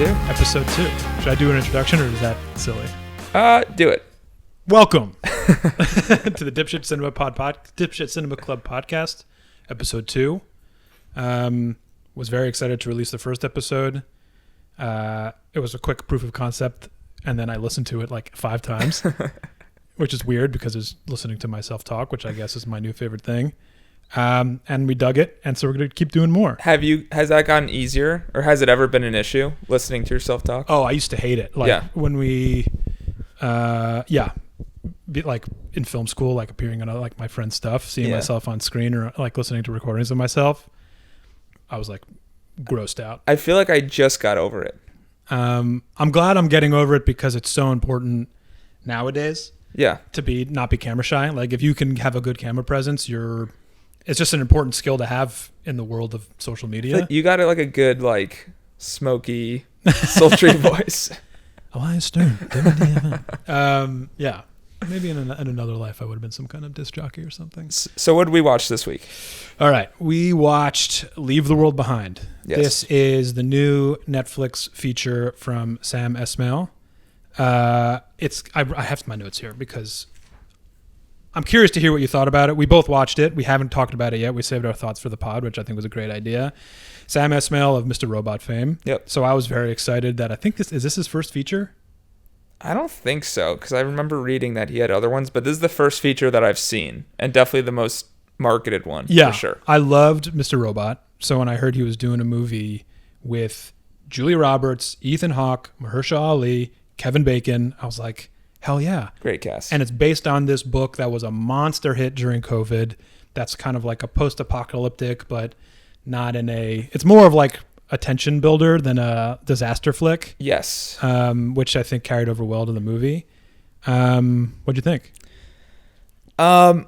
Episode 2. Should I do an introduction or is that silly? Do it. Welcome to the Dipshit Cinema Club podcast, episode 2. Was very excited to release the first episode. It was a quick proof of concept, and then I listened to it like 5 times, which is weird because it's listening to myself talk, which I guess is my new favorite thing. And we dug it, and so we're going to keep doing more. Has that gotten easier, or has it ever been an issue, listening to yourself talk? Oh, I used to hate it. When we, like in film school, like appearing on like my friend's stuff, seeing myself on screen, or like listening to recordings of myself, I was like grossed out. I feel like I just got over it. I'm glad I'm getting over it because it's so important nowadays. Yeah. To not be camera shy. Like if you can have a good camera presence, it's just an important skill to have in the world of social media. Like you got like a good, like, smoky, sultry voice. Elias Stern. Yeah. Maybe in another life I would have been some kind of disc jockey or something. So what did we watch this week? All right. We watched Leave the World Behind. Yes. This is the new Netflix feature from Sam Esmail. I have my notes here because I'm curious to hear what you thought about it. We both watched it. We haven't talked about it yet. We saved our thoughts for the pod, which I think was a great idea. Sam Esmail of Mr. Robot fame. Yep. So I was very excited that I think is this his first feature? I don't think so, because I remember reading that he had other ones, but this is the first feature that I've seen, and definitely the most marketed one, for sure. I loved Mr. Robot, so when I heard he was doing a movie with Julia Roberts, Ethan Hawke, Mahershala Ali, Kevin Bacon, I was like, hell yeah. Great cast. And it's based on this book that was a monster hit during COVID. That's kind of like a post-apocalyptic, but not it's more of like a tension builder than a disaster flick. Yes. Which I think carried over well to the movie. What'd you think? All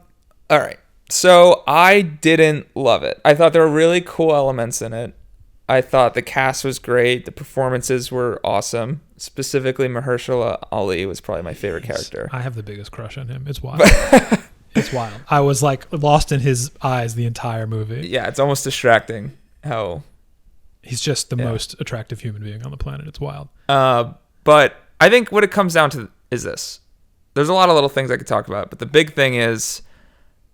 right. So I didn't love it. I thought there were really cool elements in it. I thought the cast was great. The performances were awesome. Specifically, Mahershala Ali was probably my favorite character. I have the biggest crush on him. It's wild. It's wild. I was like lost in his eyes the entire movie. Yeah, it's almost distracting how... He's just the most attractive human being on the planet. It's wild. But I think what it comes down to is this. There's a lot of little things I could talk about, but the big thing is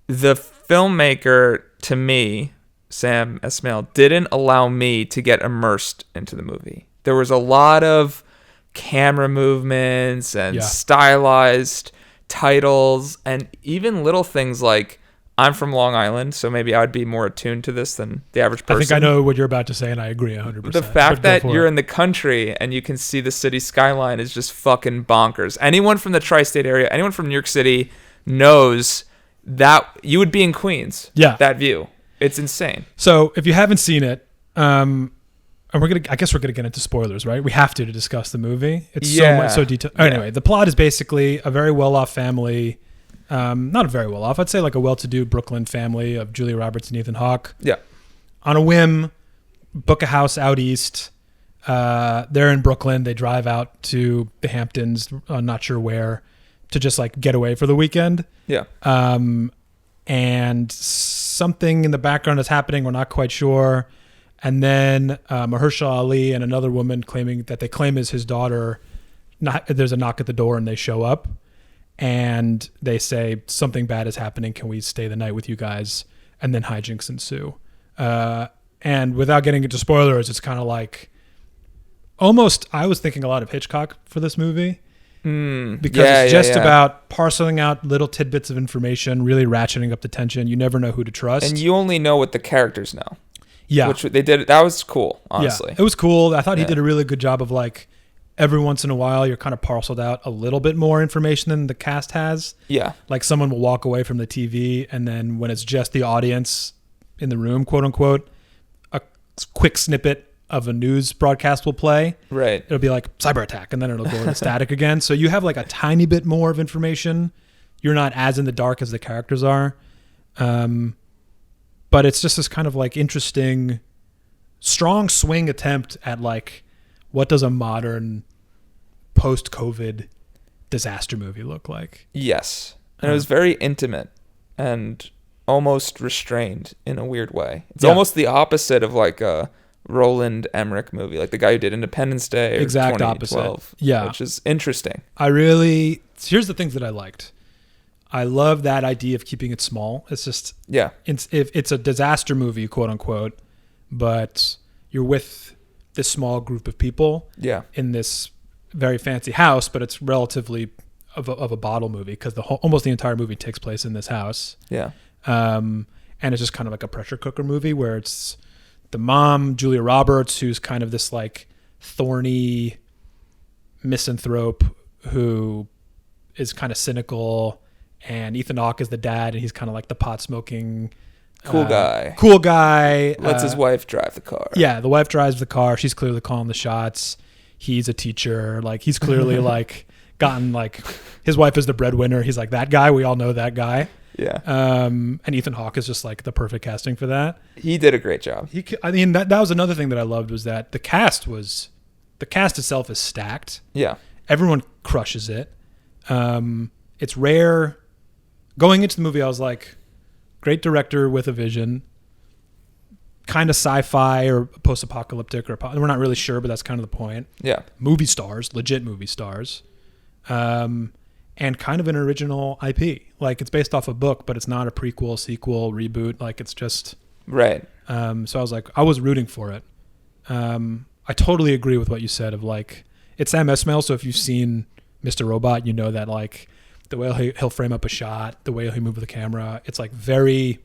the filmmaker, to me, Sam Esmail, didn't allow me to get immersed into the movie. There was a lot of camera movements and stylized titles and even little things like, I'm from Long Island, so maybe I'd be more attuned to this than the average person. I think I know what you're about to say, and I agree 100%. The fact that you're in the country and you can see the city skyline is just fucking bonkers. Anyone from the tri-state area, anyone from New York City knows that you would be in Queens. Yeah. That view. It's insane. So if you haven't seen it, and I guess we're gonna get into spoilers, right? We have to discuss the movie. It's so detailed. Yeah. Anyway, the plot is basically a very well-off family. Not very well off. I'd say like a well-to-do Brooklyn family of Julia Roberts and Ethan Hawke. Yeah. On a whim, book a house out east. They're in Brooklyn. They drive out to the Hamptons, not sure where, to just like get away for the weekend. Yeah. And something in the background is happening. We're not quite sure. And then Mahershala Ali and another woman that they claim is his daughter. There's a knock at the door and they show up. And they say, something bad is happening. Can we stay the night with you guys? And then hijinks ensue. And without getting into spoilers, it's kind of like almost, I was thinking a lot of Hitchcock for this movie. Because it's just about parceling out little tidbits of information, really ratcheting up the tension. You never know who to trust. And you only know what the characters know. Yeah. Which they did. That was cool, honestly. Yeah, it was cool. I thought he did a really good job of like, every once in a while, you're kind of parceled out a little bit more information than the cast has. Yeah. Like someone will walk away from the TV, and then when it's just the audience in the room, quote unquote, a quick snippet of a news broadcast will play. Right. It'll be like cyber attack, and then it'll go into static again. So you have like a tiny bit more of information. You're not as in the dark as the characters are. But it's just this kind of like interesting, strong swing attempt at like, what does a modern post-COVID disaster movie look like? Yes. And it was very intimate and almost restrained in a weird way. It's almost the opposite of like a Roland Emmerich movie, like the guy who did Independence Day. Or Exact 2012, opposite. Yeah. Which is interesting. Here's the things that I liked. I love that idea of keeping it small. It's just, Yeah. it's a disaster movie, quote unquote, but you're with this small group of people Yeah. in this very fancy house, but it's relatively of a bottle movie because almost the entire movie takes place in this house. Yeah. And it's just kind of like a pressure cooker movie where it's the mom, Julia Roberts, who's kind of this like thorny misanthrope who is kind of cynical, and Ethan Hawke is the dad, and he's kind of like the pot smoking Cool guy. Cool guy. Lets his wife drive the car. Yeah, the wife drives the car. She's clearly calling the shots. He's a teacher. Like he's clearly like gotten like his wife is the breadwinner. He's like that guy. We all know that guy. Yeah. And Ethan Hawke is just like the perfect casting for that. He did a great job. I mean, that was another thing that I loved was that the cast itself is stacked. Yeah. Everyone crushes it. It's rare. Going into the movie, I was like, great director with a vision, kind of sci-fi or post-apocalyptic, or we're not really sure, but that's kind of the point. Yeah. Movie stars, legit movie stars, and kind of an original IP. Like it's based off a book, but it's not a prequel, sequel, reboot. Like it's just right. So I was like, I was rooting for it. I totally agree with what you said of like, it's Sam Esmail. So if you've seen Mr. Robot, you know that like the way he'll frame up a shot, the way he'll move the camera, it's like very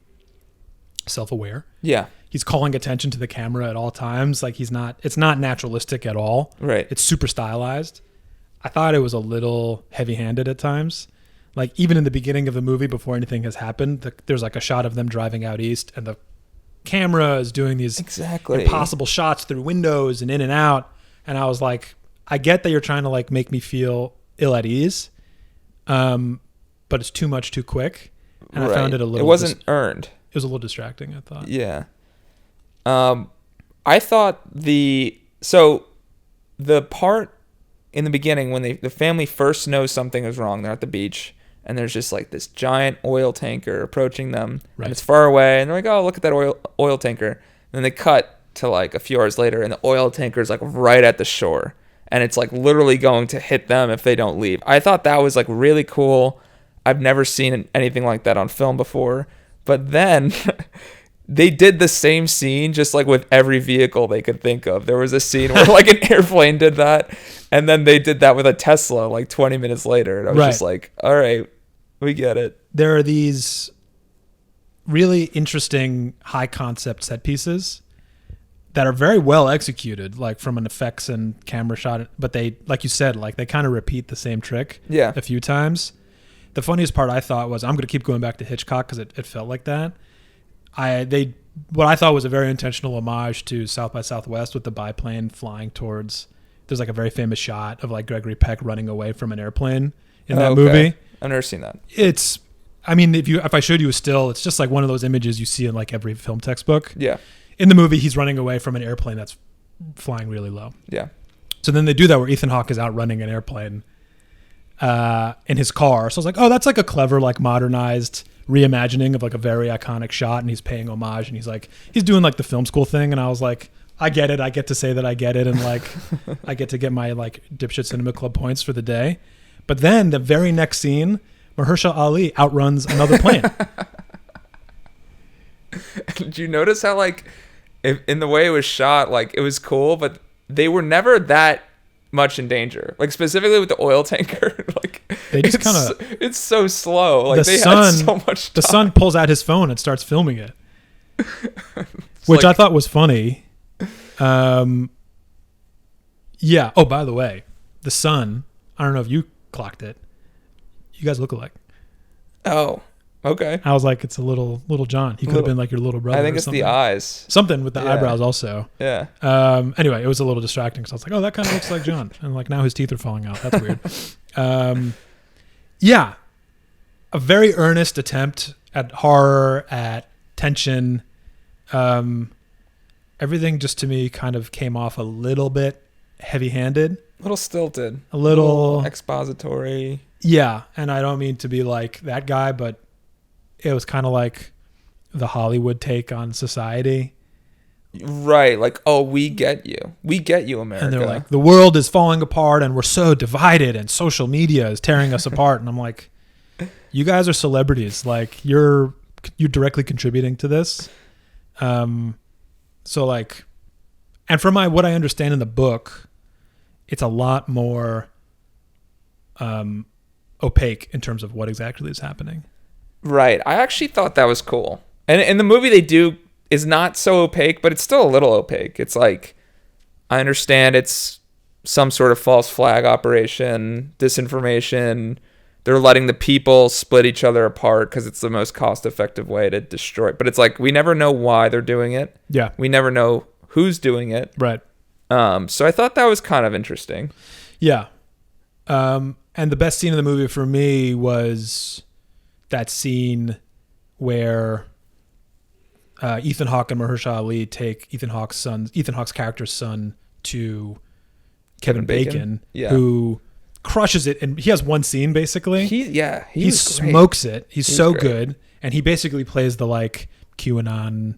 self-aware. Yeah. He's calling attention to the camera at all times. Like it's not naturalistic at all. Right. It's super stylized. I thought it was a little heavy-handed at times. Like even in the beginning of the movie, before anything has happened, there's like a shot of them driving out east, and the camera is doing these impossible shots through windows and in and out. And I was like, I get that you're trying to like make me feel ill at ease, but it's too much too quick. And I found it a little. It wasn't earned. It was a little distracting, I thought. Yeah. I thought the part in the beginning when the family first knows something is wrong, they're at the beach, and there's just like this giant oil tanker approaching them, right. And it's far away, and they're like, oh, look at that oil tanker. And then they cut to like a few hours later, and the oil tanker is like right at the shore, and it's like literally going to hit them if they don't leave. I thought that was like really cool. I've never seen anything like that on film before. But then they did the same scene just like with every vehicle they could think of. There was a scene where like an airplane did that, and then they did that with a Tesla like 20 minutes later. And I was just like, all right, we get it. There are these really interesting high concept set pieces that are very well executed, like from an effects and camera shot. But they, like you said, like they kind of repeat the same trick a few times. The funniest part I thought was, I'm going to keep going back to Hitchcock because it felt like that. What I thought was a very intentional homage to South by Southwest with the biplane flying towards. There's like a very famous shot of like Gregory Peck running away from an airplane in that movie. I've never seen that. It's, I mean, if I showed you a still, it's just like one of those images you see in like every film textbook. Yeah. In the movie, he's running away from an airplane that's flying really low. Yeah. So then they do that where Ethan Hawke is out running an airplane in his car. So I was like, oh, that's like a clever, like modernized reimagining of like a very iconic shot, and he's paying homage, and he's doing like the film school thing. And I was like, I get it. I get to say that I get it, and like I get to get my like Dipshit Cinema Club points for the day. But then the very next scene, Mahershala Ali outruns another plane. Did you notice how like in the way it was shot, like it was cool, but they were never that much in danger, like specifically with the oil tanker. Like they just kind of, it's so slow. Like they had so much time. The son pulls out his phone and starts filming it, which I thought was funny. Yeah. Oh, by the way, the son, I don't know if you clocked it. You guys look alike. Oh, okay. I was like, it's a little John. He could have been like your little brother. I think it's the eyes. Something with the eyebrows also. Yeah. Anyway, it was a little distracting. So I was like, oh, that kind of looks like John. And like now his teeth are falling out. That's weird. Yeah. A very earnest attempt at horror, at tension. Everything just to me kind of came off a little bit heavy-handed. A little stilted. A little expository. Yeah. And I don't mean to be like that guy, but it was kind of like the Hollywood take on society. Right, like, oh, we get you, America. And they're like, the world is falling apart and we're so divided and social media is tearing us apart. And I'm like, you guys are celebrities. Like, you're directly contributing to this. So like, and from what I understand in the book, it's a lot more opaque in terms of what exactly is happening. Right. I actually thought that was cool. And in the movie, they do is not so opaque, but it's still a little opaque. It's like, I understand it's some sort of false flag operation, disinformation. They're letting the people split each other apart because it's the most cost-effective way to destroy it. But it's like, we never know why they're doing it. Yeah. We never know who's doing it. Right. So I thought that was kind of interesting. Yeah. And the best scene in the movie for me was that scene where Ethan Hawke and Mahershala Ali take Ethan Hawke's character's son to Kevin Bacon, who crushes it, and he has one scene basically. He smokes it. He's so good, and he basically plays the like QAnon,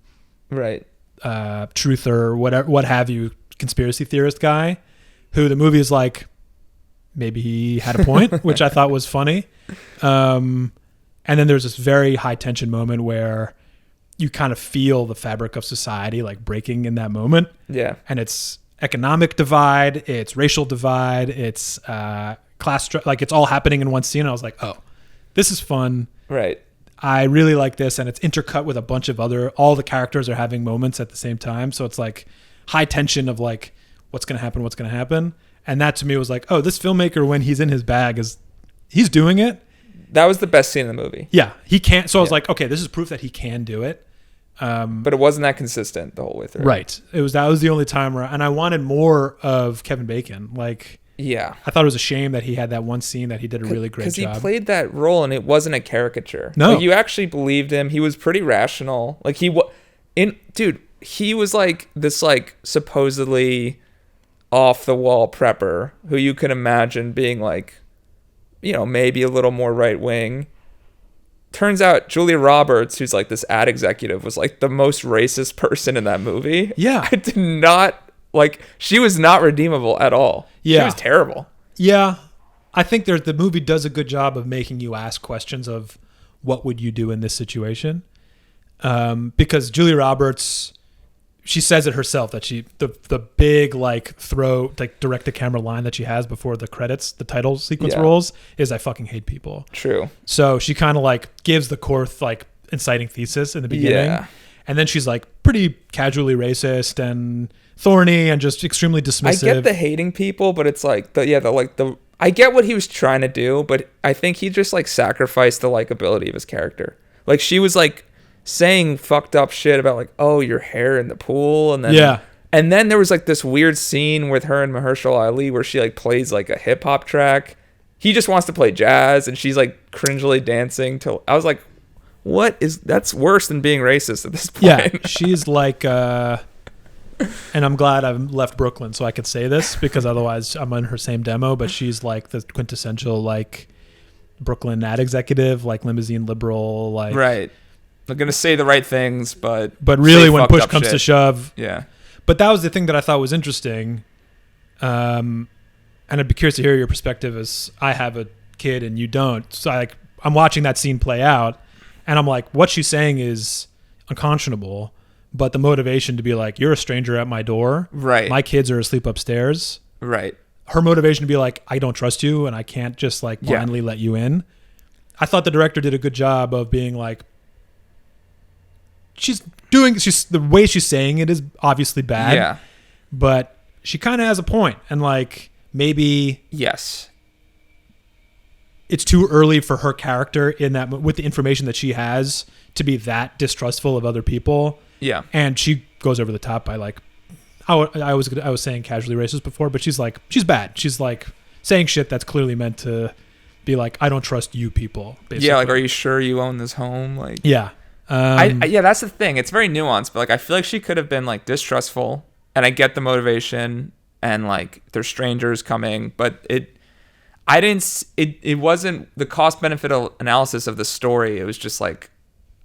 right, truther, whatever, what have you, conspiracy theorist guy, who the movie is like, maybe he had a point, which I thought was funny. And then there's this very high tension moment where you kind of feel the fabric of society like breaking in that moment. Yeah. And it's economic divide, it's racial divide, it's class, like it's all happening in one scene. And I was like, oh, this is fun. Right. I really like this. And it's intercut with a bunch of all the characters are having moments at the same time. So it's like high tension of like, what's going to happen. And that to me was like, oh, this filmmaker, when he's in his bag, he's doing it. That was the best scene in the movie. Yeah, he can't. So I was like, okay, this is proof that he can do it. But it wasn't that consistent the whole way through. Right. That was the only time where, and I wanted more of Kevin Bacon. Like, yeah, I thought it was a shame that he had that one scene that he did a really great job. Because he played that role and it wasn't a caricature. No, like, you actually believed him. He was pretty rational. Like he was like this like supposedly off the wall prepper who you can imagine being like, you know, maybe a little more right wing. Turns out Julia Roberts, who's like this ad executive, was like the most racist person in that movie. Yeah. I did not like, she was not redeemable at all. Yeah. She was terrible. Yeah. I think the movie does a good job of making you ask questions of what would you do in this situation? Because Julia Roberts, she says it herself that the big like direct to camera line that she has before the credits, the title sequence rolls, is I fucking hate people. True. So she kind of like gives the core like inciting thesis in the beginning. Yeah. And then she's like pretty casually racist and thorny and just extremely dismissive. I get the hating people, but it's like I get what he was trying to do, but I think he just like sacrificed the likability of his character. Like she was like saying fucked up shit about like, oh, your hair in the pool, and then there was like this weird scene with her and Mahershala Ali where she like plays like a hip hop track. He just wants to play jazz and she's like cringily dancing to. I was like, that's worse than being racist at this point. Yeah, she's like and I'm glad I've left Brooklyn so I could say this, because otherwise I'm on her same demo, but she's like the quintessential like Brooklyn ad executive, like limousine liberal, like right. I'm gonna say the right things, but really when push comes to shove, yeah. But that was the thing that I thought was interesting, and I'd be curious to hear your perspective, as I have a kid and you don't. So I'm watching that scene play out, and I'm like, what she's saying is unconscionable, but the motivation to be like, you're a stranger at my door, right? My kids are asleep upstairs, right? Her motivation to be like, I don't trust you, and I can't just like blindly let you in. I thought the director did a good job of being like, the way she's saying it is obviously bad. Yeah. But she kind of has a point, and like maybe yes, it's too early for her character in that with the information that she has to be that distrustful of other people. Yeah. And she goes over the top by like, I was saying casually racist before, but she's bad. She's like saying shit that's clearly meant to be like, I don't trust you people. Basically. Yeah. Like, are you sure you own this home? Like, yeah. Yeah, that's the thing. It's very nuanced, but like I feel like she could have been like distrustful, and I get the motivation, and like there's strangers coming, but it wasn't the cost benefit analysis of the story. It was just like,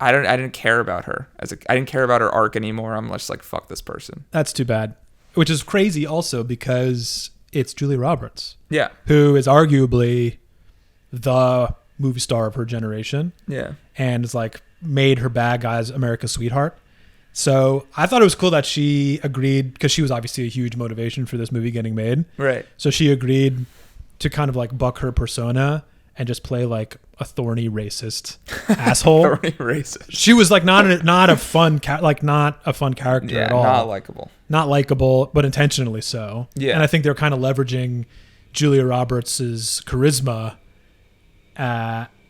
I didn't care about her I didn't care about her arc anymore. I'm just like, fuck this person. That's too bad. Which is crazy also because it's Julia Roberts. Yeah. Who is arguably the movie star of her generation. Yeah. And is like made her bad guys America's sweetheart. So I thought it was cool that she agreed, because she was obviously a huge motivation for this movie getting made. Right. So she agreed to kind of like buck her persona and just play like a thorny racist asshole. Thorny racist. She was like not a fun character at all. Not likable. Not likable, but intentionally so. Yeah. And I think they're kind of leveraging Julia Roberts' charisma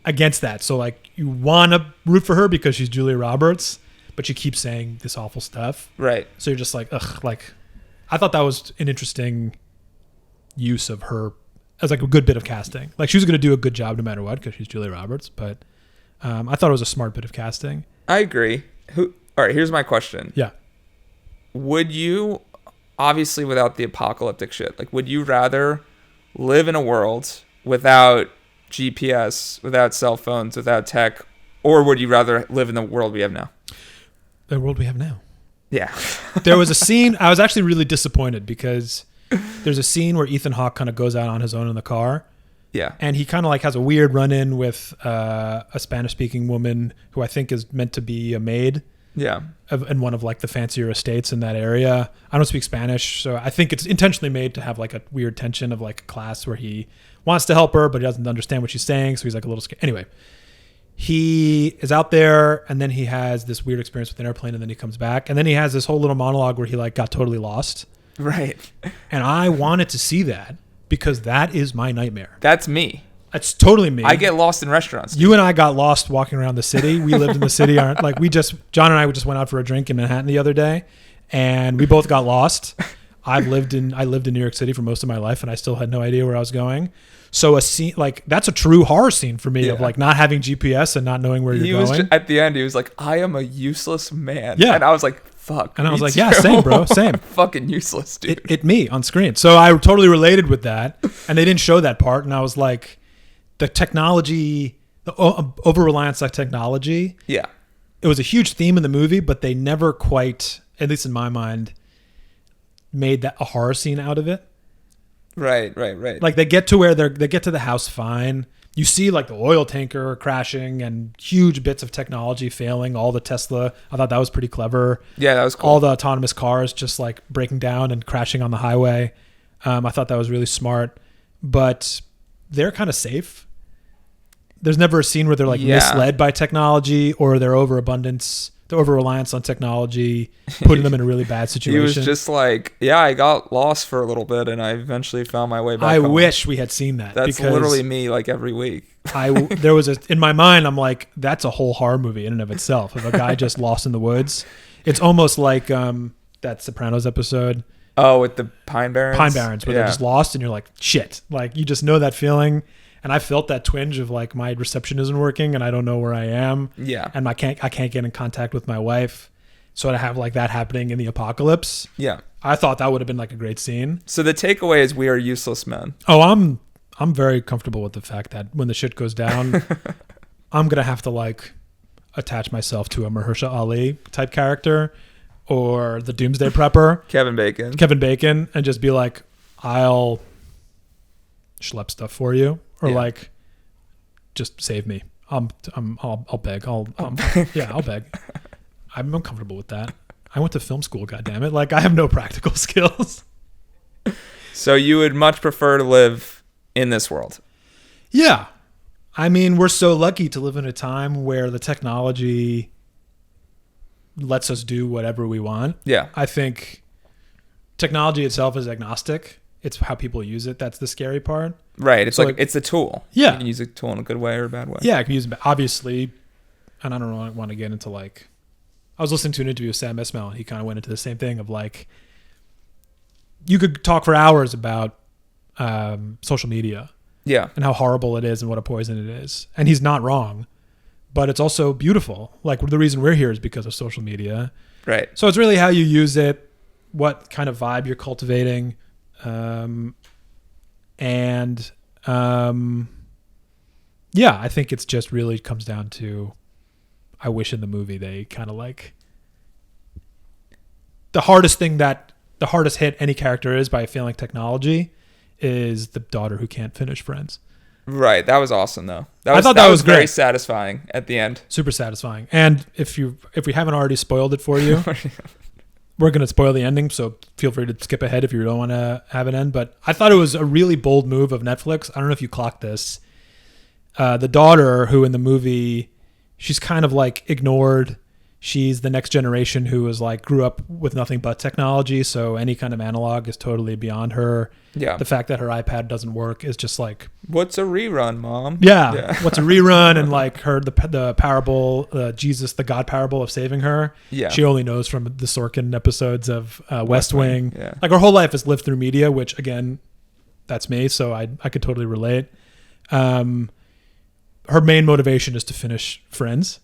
against that. So like you want to root for her because she's Julia Roberts, but she keeps saying this awful stuff. Right. So you're just like, ugh, like I thought that was an interesting use of her as like a good bit of casting. Like she was going to do a good job no matter what because she's Julia Roberts, but I thought it was a smart bit of casting. I agree. All right, here's my question. Yeah. Would you, obviously without the apocalyptic shit, like would you rather live in a world without GPS, without cell phones, without tech, or would you rather live in the world we have now? The world we have now. Yeah. There was a scene, I was actually really disappointed because there's a scene where Ethan Hawke kind of goes out on his own in the car. Yeah. And he kind of like has a weird run-in with a Spanish-speaking woman who I think is meant to be a maid. Yeah. In one of like the fancier estates in that area. I don't speak Spanish, so I think it's intentionally made to have like a weird tension of like a class where he wants to help her, but he doesn't understand what she's saying, so he's like a little scared. Anyway, he is out there, and then he has this weird experience with an airplane, and then he comes back, and then he has this whole little monologue where he like got totally lost. Right. And I wanted to see that because that is my nightmare. That's me. That's totally me. I get lost in restaurants. You and I got lost walking around the city. We lived in the city. John and I just went out for a drink in Manhattan the other day, and we both got lost. I lived in New York City for most of my life, and I still had no idea where I was going. So a scene like that's a true horror scene for me of like not having GPS and not knowing where you're going. At the end, he was like, "I am a useless man." Yeah, and I was like, "Fuck." And I was like, "Yeah, same, bro, same." Fucking useless, dude. It me on screen. So I totally related with that, and they didn't show that part, and I was like, the technology, the over reliance on technology. Yeah, it was a huge theme in the movie, but they never quite, at least in my mind, made that a horror scene out of it. Right. Like they get to where they get to the house fine. You see like the oil tanker crashing and huge bits of technology failing. All the Tesla, I thought that was pretty clever. Yeah, that was cool. All the autonomous cars just like breaking down and crashing on the highway. I thought that was really smart. But they're kind of safe. There's never a scene where they're like misled by technology or their overabundance. The over-reliance on technology, putting them in a really bad situation. He was just like, I got lost for a little bit, and I eventually found my way back home. Wish we had seen that. That's literally me, like, every week. There was in my mind, I'm like, that's a whole horror movie in and of itself. Of a guy just lost in the woods. It's almost like that Sopranos episode. Oh, with the Pine Barrens? Pine Barrens, where they're just lost, and you're like, shit. Like, you just know that feeling. And I felt that twinge of like my reception isn't working and I don't know where I am. Yeah. And I can't get in contact with my wife. So to have like that happening in the apocalypse. Yeah. I thought that would have been like a great scene. So the takeaway is we are useless men. Oh, I'm very comfortable with the fact that when the shit goes down, I'm going to have to like attach myself to a Mahershala Ali type character or the Doomsday Prepper. Kevin Bacon. And just be like, I'll schlep stuff for you. Or like, just save me. I'll beg. I'll beg. I'm uncomfortable with that. I went to film school, goddammit. Like, I have no practical skills. So you would much prefer to live in this world? Yeah. I mean, we're so lucky to live in a time where the technology lets us do whatever we want. Yeah. I think technology itself is agnostic. It's how people use it. That's the scary part. Right. It's so like it's a tool. Yeah. You can use a tool in a good way or a bad way. Yeah, I can use it. Obviously, and I don't really want to get into like, I was listening to an interview with Sam Esmail, and he kind of went into the same thing of like, you could talk for hours about social media. Yeah. And how horrible it is and what a poison it is. And he's not wrong, but it's also beautiful. Like the reason we're here is because of social media. Right. So it's really how you use it, what kind of vibe you're cultivating. I think it's just really comes down to, I wish in the movie they kind of like the hardest hit any character is by failing technology is the daughter who can't finish Friends. Right. That was awesome though. I thought that was very great. satisfying at the end. Super satisfying. And if we haven't already spoiled it for you, we're going to spoil the ending, so feel free to skip ahead if you don't want to have an end. But I thought it was a really bold move of Netflix. I don't know if you clocked this. The daughter, who in the movie, she's kind of like ignored. She's the next generation who was like grew up with nothing but technology, so any kind of analog is totally beyond her. Yeah. The fact that her iPad doesn't work is just like, what's a rerun, Mom? Yeah. What's a rerun? And like the parable, Jesus, the God parable of saving her. Yeah. She only knows from the Sorkin episodes of West Wing. Yeah. Like her whole life is lived through media, which again, that's me, so I could totally relate. Her main motivation is to finish Friends.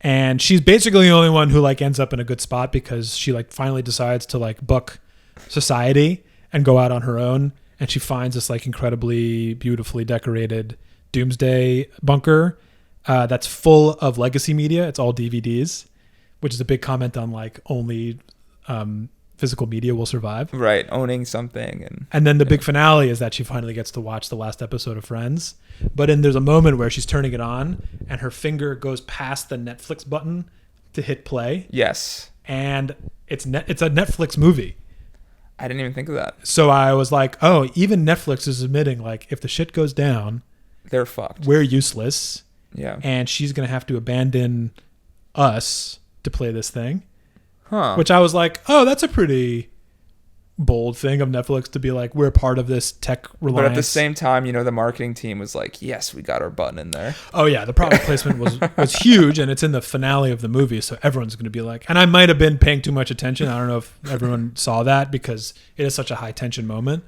And she's basically the only one who like ends up in a good spot because she like finally decides to like buck society and go out on her own. And she finds this like incredibly beautifully decorated doomsday bunker that's full of legacy media. It's all DVDs, which is a big comment on like only physical media will survive. Right. Owning something. And then the big finale is that she finally gets to watch the last episode of Friends. But then there's a moment where she's turning it on and her finger goes past the Netflix button to hit play. Yes. And it's a Netflix movie. I didn't even think of that. So I was like, oh, even Netflix is admitting like if the shit goes down, they're fucked. We're useless. Yeah. And she's going to have to abandon us to play this thing. Huh. Which I was like, oh, that's a pretty bold thing of Netflix to be like, we're part of this tech reliance. But at the same time, the marketing team was like, yes, we got our button in there. Oh yeah, the product placement was huge, and it's in the finale of the movie, so everyone's going to be like, and I might have been paying too much attention. I don't know if everyone saw that because it is such a high tension moment.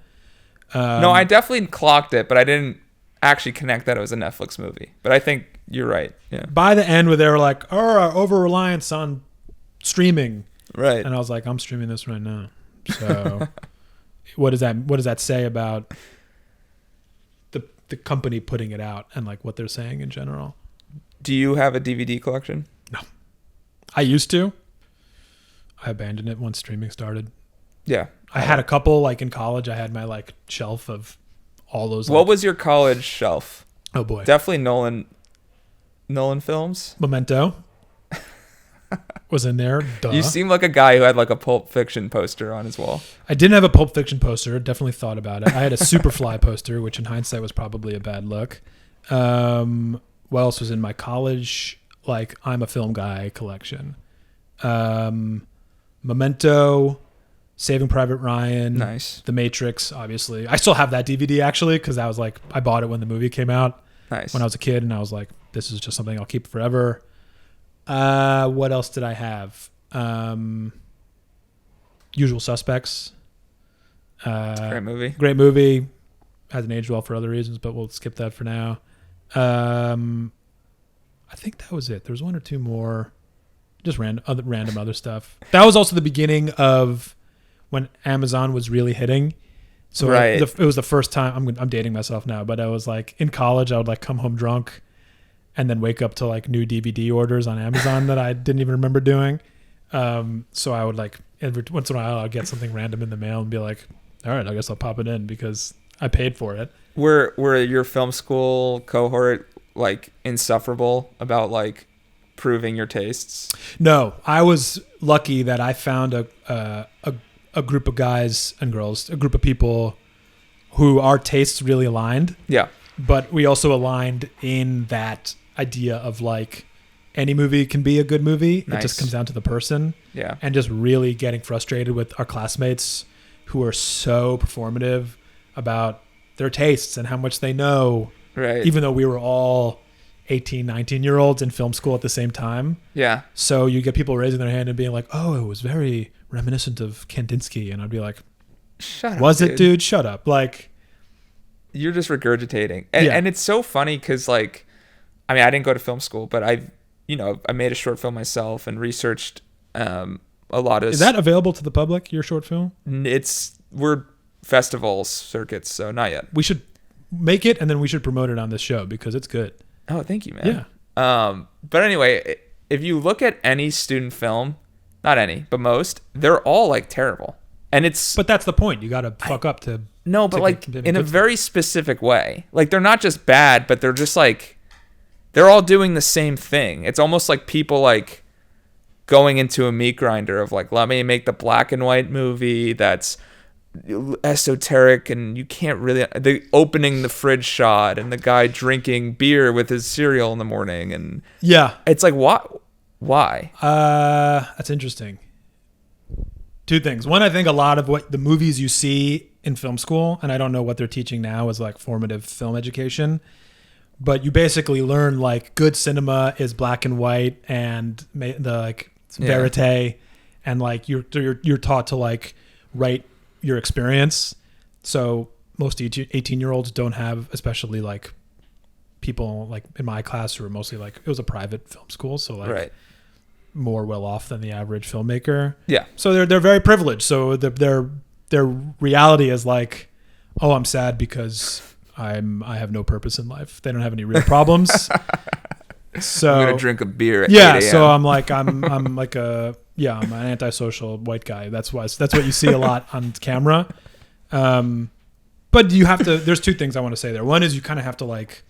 No, I definitely clocked it, but I didn't actually connect that it was a Netflix movie. But I think you're right. Yeah. By the end where they were like, oh, our over-reliance on streaming. Right. And I was like, I'm streaming this right now. So what does that say about the company putting it out and like what they're saying in general? Do you have a DVD collection? No. I used to. I abandoned it once streaming started. Yeah. I had a couple like in college. I had my like shelf of all those. What was your college shelf? Oh boy. Definitely Nolan films. Memento was in there. Duh. You seem like a guy who had like a Pulp Fiction poster on his wall. I didn't have a Pulp Fiction poster. Definitely thought about it. I had a Superfly poster, which in hindsight was probably a bad look. What else was in my college? Like I'm a film guy collection. Memento, Saving Private Ryan. Nice. The Matrix, obviously. I still have that DVD actually because I was like, I bought it when the movie came out. Nice. When I was a kid, and I was like, this is just something I'll keep forever. What else did I have? Usual Suspects. Great movie. Great movie. Hasn't aged well for other reasons, but we'll skip that for now. I think that was it. There was one or two more, just random other stuff. That was also the beginning of when Amazon was really hitting. So right. It was the first time. I'm dating myself now, but I was like in college. I would like come home drunk, and then wake up to like new DVD orders on Amazon that I didn't even remember doing. So I would like every once in a while I'd get something random in the mail and be like, all right, I guess I'll pop it in because I paid for it. Were your film school cohort like insufferable about like proving your tastes? No, I was lucky that I found a group of guys and girls, a group of people who our tastes really aligned. Yeah. But we also aligned in that idea of like any movie can be a good movie. Nice. It just comes down to the person. Yeah. And just really getting frustrated with our classmates who are so performative about their tastes and how much they know. Right. Even though we were all 18, 19-year-olds in film school at the same time. Yeah. So you get people raising their hand and being like, oh, it was very reminiscent of Kandinsky. And I'd be like, shut up. Was it, dude? Shut up. Like, you're just regurgitating. And it's so funny because like, I mean, I didn't go to film school, but I made a short film myself and researched a lot of... Is that available to the public, your short film? We're festivals, circuits, so not yet. We should make it and then we should promote it on this show because it's good. Oh, thank you, man. Yeah. But anyway, if you look at any student film, not any, but most, they're all like terrible. And it's But that's the point. You got to fuck up to. no, but to like get in a good very specific way. Like they're not just bad, but they're just like they're all doing the same thing. It's almost like people like going into a meat grinder of like, let me make the black and white movie that's esoteric and you can't really the opening the fridge shot and the guy drinking beer with his cereal in the morning, and Yeah. it's like why That's interesting. Two things. One, I think a lot of what the movies you see in film school, and I don't know what they're teaching now, is like formative film education, but you basically learn like good cinema is black and white and the like verite, and like you're taught to like write your experience. So most 18-year-olds don't have, especially like people like in my class who are mostly like, it was a private film school, so like more well off than the average filmmaker. Yeah. So they're very privileged. So their reality is like, oh, I'm sad because I have no purpose in life. They don't have any real problems. So I'm gonna drink a beer at 8 a.m. So I'm like I'm an antisocial white guy. That's what you see a lot on camera. But you have to. There's two things I want to say there. One is you kind of have to like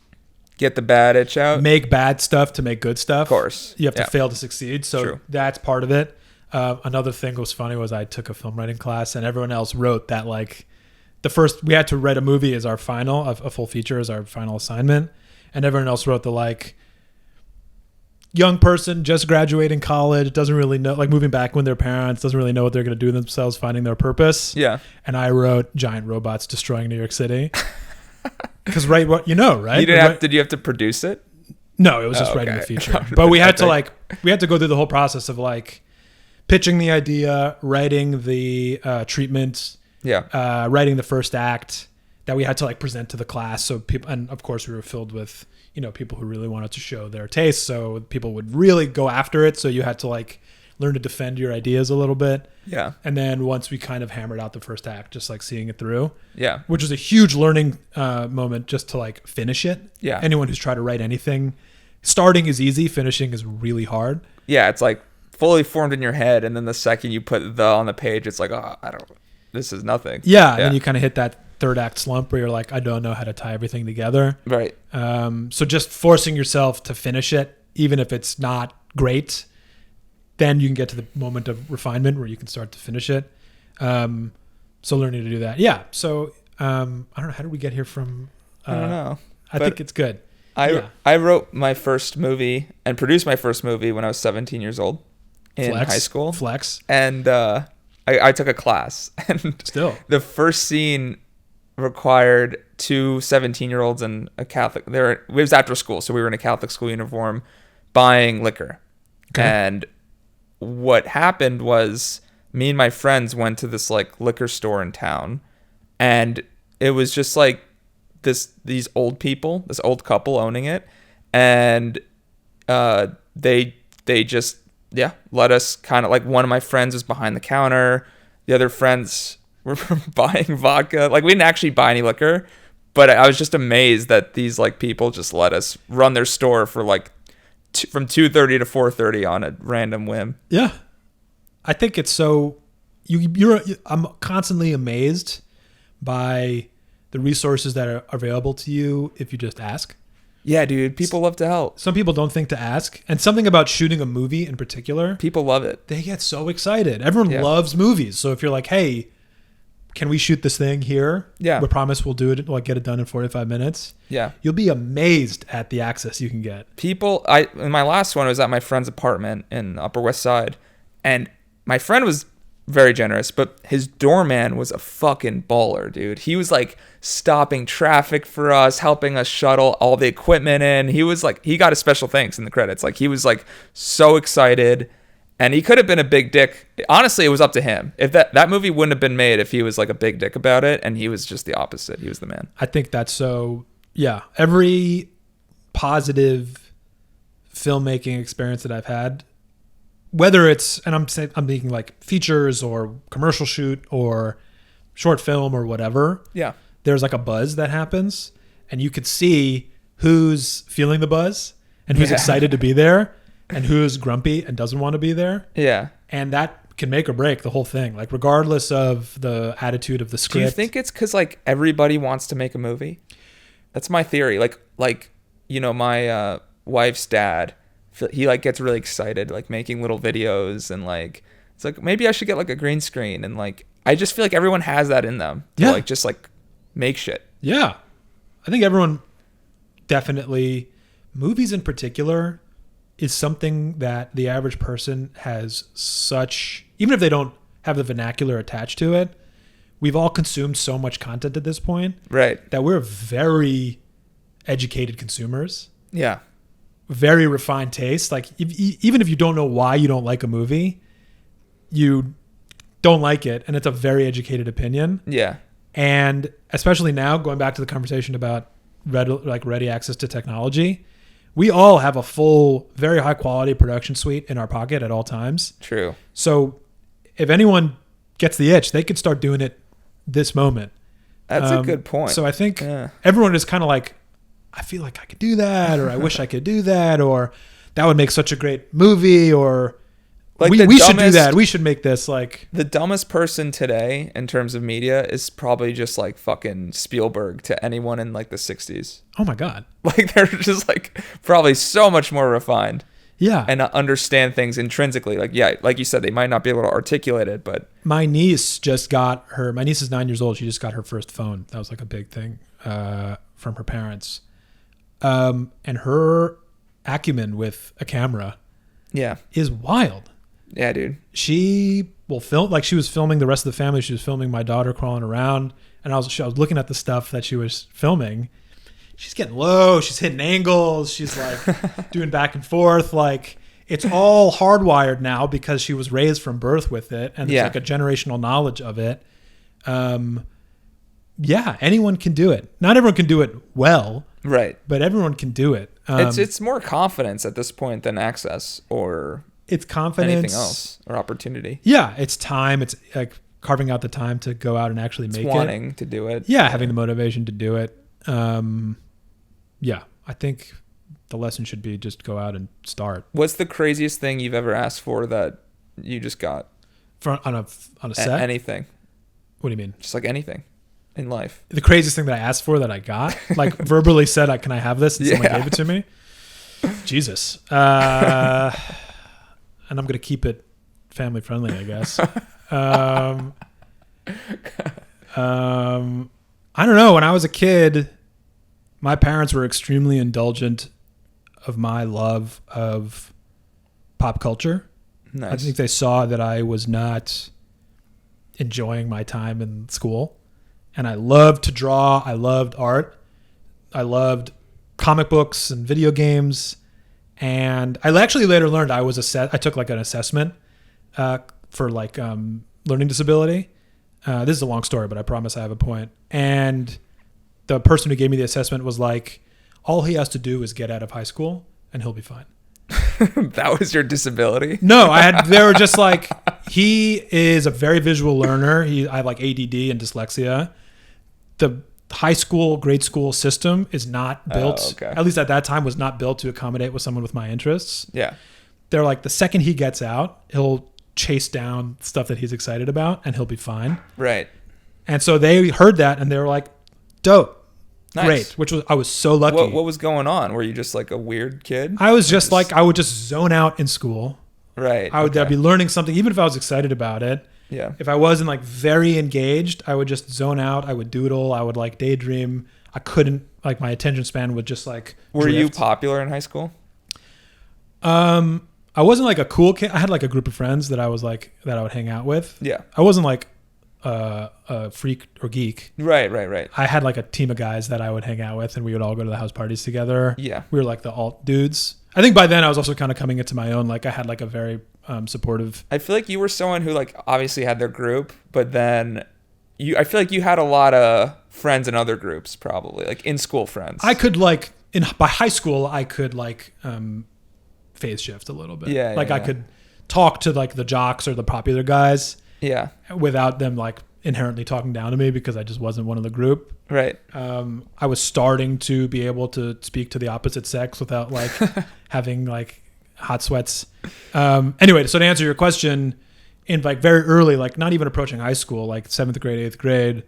get the bad itch out. Make bad stuff to make good stuff. Of course. You have to fail to succeed. So True. That's part of it. Another thing that was funny was I took a film writing class and everyone else wrote that like we had to write a movie as our final, a full feature as our final assignment. And everyone else wrote the like young person just graduating college, doesn't really know, like moving back with their parents, doesn't really know what they're going to do themselves, finding their purpose. Yeah. And I wrote giant robots destroying New York City. Because right? You did you have to produce it? No, it was just writing the feature. But we had to go through the whole process of like pitching the idea, writing the treatment, writing the first act that we had to like present to the class. So people, and of course we were filled with, people who really wanted to show their taste. So people would really go after it. So you had to like learn to defend your ideas a little bit. Yeah. And then once we kind of hammered out the first act, just like seeing it through. Yeah. Which was a huge learning moment just to like finish it. Yeah. Anyone who's tried to write anything, starting is easy, finishing is really hard. Yeah. It's like fully formed in your head. And then the second you put the on the page, it's like, this is nothing. Yeah. And then you kind of hit that third act slump where you're like, I don't know how to tie everything together. Right. So just forcing yourself to finish it, even if it's not great, then you can get to the moment of refinement where you can start to finish it. So learning to do that. Yeah. So I don't know. How did we get here from? I don't know. I think it's good. I wrote my first movie and produced my first movie when I was 17 years old in high school. Flex. And I took a class. And still, the first scene required two 17-year-olds and a Catholic. It was after school, so we were in a Catholic school uniform buying liquor. Okay. And what happened was me and my friends went to this like liquor store in town, and it was just like these old people, this old couple owning it, and they just let us kind of like, one of my friends was behind the counter, the other friends were buying vodka. Like we didn't actually buy any liquor, but I was just amazed that these like people just let us run their store for like from 2:30 to 4:30 on a random whim. Yeah. I think it's so I'm constantly amazed by the resources that are available to you if you just ask. Yeah, dude, people love to help. Some people don't think to ask, and something about shooting a movie in particular, people love it. They get so excited. Everyone loves movies. So if you're like, "Hey, can we shoot this thing here?" Yeah. We promise we'll do it. Like get it done in 45 minutes. Yeah. You'll be amazed at the access you can get. In my last one, I was at my friend's apartment in Upper West Side, and my friend was very generous, but his doorman was a fucking baller, dude. He was like stopping traffic for us, helping us shuttle all the equipment in. He was like, he got a special thanks in the credits. Like he was like so excited. And he could have been a big dick. Honestly, it was up to him. If that movie wouldn't have been made if he was like a big dick about it, and he was just the opposite. He was the man. I think that's so. Yeah, every positive filmmaking experience that I've had, whether it's, and I'm thinking like features or commercial shoot or short film or whatever. Yeah, there's like a buzz that happens, and you could see who's feeling the buzz and who's excited to be there. and who's grumpy and doesn't want to be there. Yeah. And that can make or break the whole thing. Like, regardless of the attitude of the script. Do you think it's because like everybody wants to make a movie? That's my theory. Like you know, my wife's dad, he like gets really excited like making little videos, and like it's like maybe I should get like a green screen, and like I just feel like everyone has that in them to like just like make shit. Yeah. I think everyone definitely, movies in particular is something that the average person has such, even if they don't have the vernacular attached to it, we've all consumed so much content at this point. Right. That we're very educated consumers. Yeah. Very refined taste. Like even if you don't know why you don't like a movie, you don't like it, and it's a very educated opinion. Yeah. And especially now, going back to the conversation about ready access to technology, we all have a full, very high quality production suite in our pocket at all times. True. So if anyone gets the itch, they could start doing it this moment. That's a good point. So I think everyone is kind of like, I feel like I could do that, or I wish I could do that, or that would make such a great movie, or like we should do that. We should make this. Like, the dumbest person today in terms of media is probably just like fucking Spielberg to anyone in like the 60s. Oh my God. Like, they're just like probably so much more refined. Yeah. And understand things intrinsically. Like, yeah, like you said, they might not be able to articulate it, but my niece is 9 years old. She just got her first phone. That was like a big thing from her parents. And her acumen with a camera is wild. Yeah, dude. She will film, like she was filming the rest of the family. She was filming my daughter crawling around, and I was looking at the stuff that she was filming. She's getting low. She's hitting angles. She's like doing back and forth. Like, it's all hardwired now because she was raised from birth with it, and it's like a generational knowledge of it. Yeah, anyone can do it. Not everyone can do it well, right? But everyone can do it. It's more confidence at this point than access or it's confidence, anything else, or opportunity. Yeah, it's time. It's like carving out the time to go out and actually make it. Wanting to do it. Yeah, having the motivation to do it. Yeah, I think the lesson should be just go out and start. What's the craziest thing you've ever asked for that you just got? On a set? Anything. What do you mean? Just like anything in life. The craziest thing that I asked for that I got, like verbally said, can I have this? And someone gave it to me. Jesus. And I'm going to keep it family friendly, I guess. I don't know. When I was a kid, my parents were extremely indulgent of my love of pop culture. Nice. I think they saw that I was not enjoying my time in school. And I loved to draw. I loved art. I loved comic books and video games. And I actually later learned I took like an assessment for like learning disability. This is a long story, but I promise I have a point. And the person who gave me the assessment was like, all he has to do is get out of high school and he'll be fine. That was your disability? No, they were just like, he is a very visual learner. I have like ADD and dyslexia. The high school, grade school system is not built, at least at that time, was not built to accommodate with someone with my interests. Yeah. They're like, the second he gets out, he'll chase down stuff that he's excited about and he'll be fine. Right. And so they heard that and they were like, dope. Nice. Great. I was so lucky. What was going on? Were you just like a weird kid? I was just like, I would just zone out in school. Right. I'd be learning something, even if I was excited about it. Yeah. If I wasn't like very engaged, I would just zone out. I would doodle. I would like daydream. I couldn't, like, my attention span would just like Were drift. you popular in high school? I wasn't like a cool kid. I had like a group of friends that I would hang out with. Yeah. I wasn't like a freak or geek. Right. I had like a team of guys that I would hang out with, and we would all go to the house parties together. Yeah. We were like the alt dudes. I think by then I was also kind of coming into my own. Like, I had like a very supportive. I feel like you were someone who like obviously had their group, but then I feel like you had a lot of friends in other groups, probably like in school friends. I could like by high school I could like phase shift a little bit. Yeah. Like I could talk to like the jocks or the popular guys. Yeah. Without them like inherently talking down to me because I just wasn't one of the group. Right. I was starting to be able to speak to the opposite sex without like having like hot sweats. Anyway, so to answer your question, in like very early, like not even approaching high school, like 7th grade, 8th grade,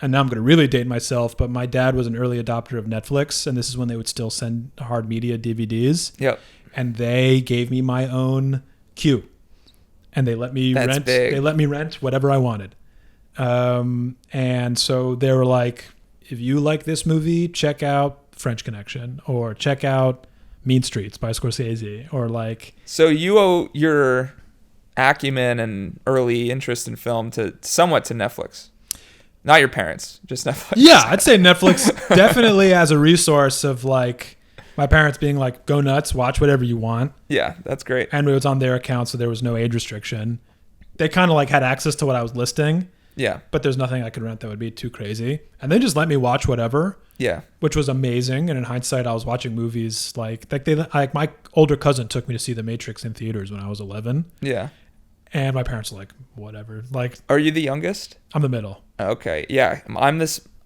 and now I'm going to really date myself, but my dad was an early adopter of Netflix, and this is when they would still send hard media DVDs. Yep. And they gave me my own queue, and they let me rent. Big. They let me rent whatever I wanted. And so they were like, if you like this movie, check out French Connection, or check out Mean Streets by Scorsese, or like. So you owe your acumen and early interest in film somewhat to Netflix. Not your parents, just Netflix. Yeah, I'd say Netflix definitely as a resource of like my parents being like, go nuts, watch whatever you want. Yeah, that's great. And it was on their account, so there was no age restriction. They kind of like had access to what I was listing. Yeah. But there's nothing I could rent that would be too crazy. And they just let me watch whatever. Yeah. Which was amazing. And in hindsight, I was watching movies like my older cousin took me to see The Matrix in theaters when I was 11. Yeah. And my parents were like, whatever. Like, are you the youngest? I'm the middle. Okay. Yeah.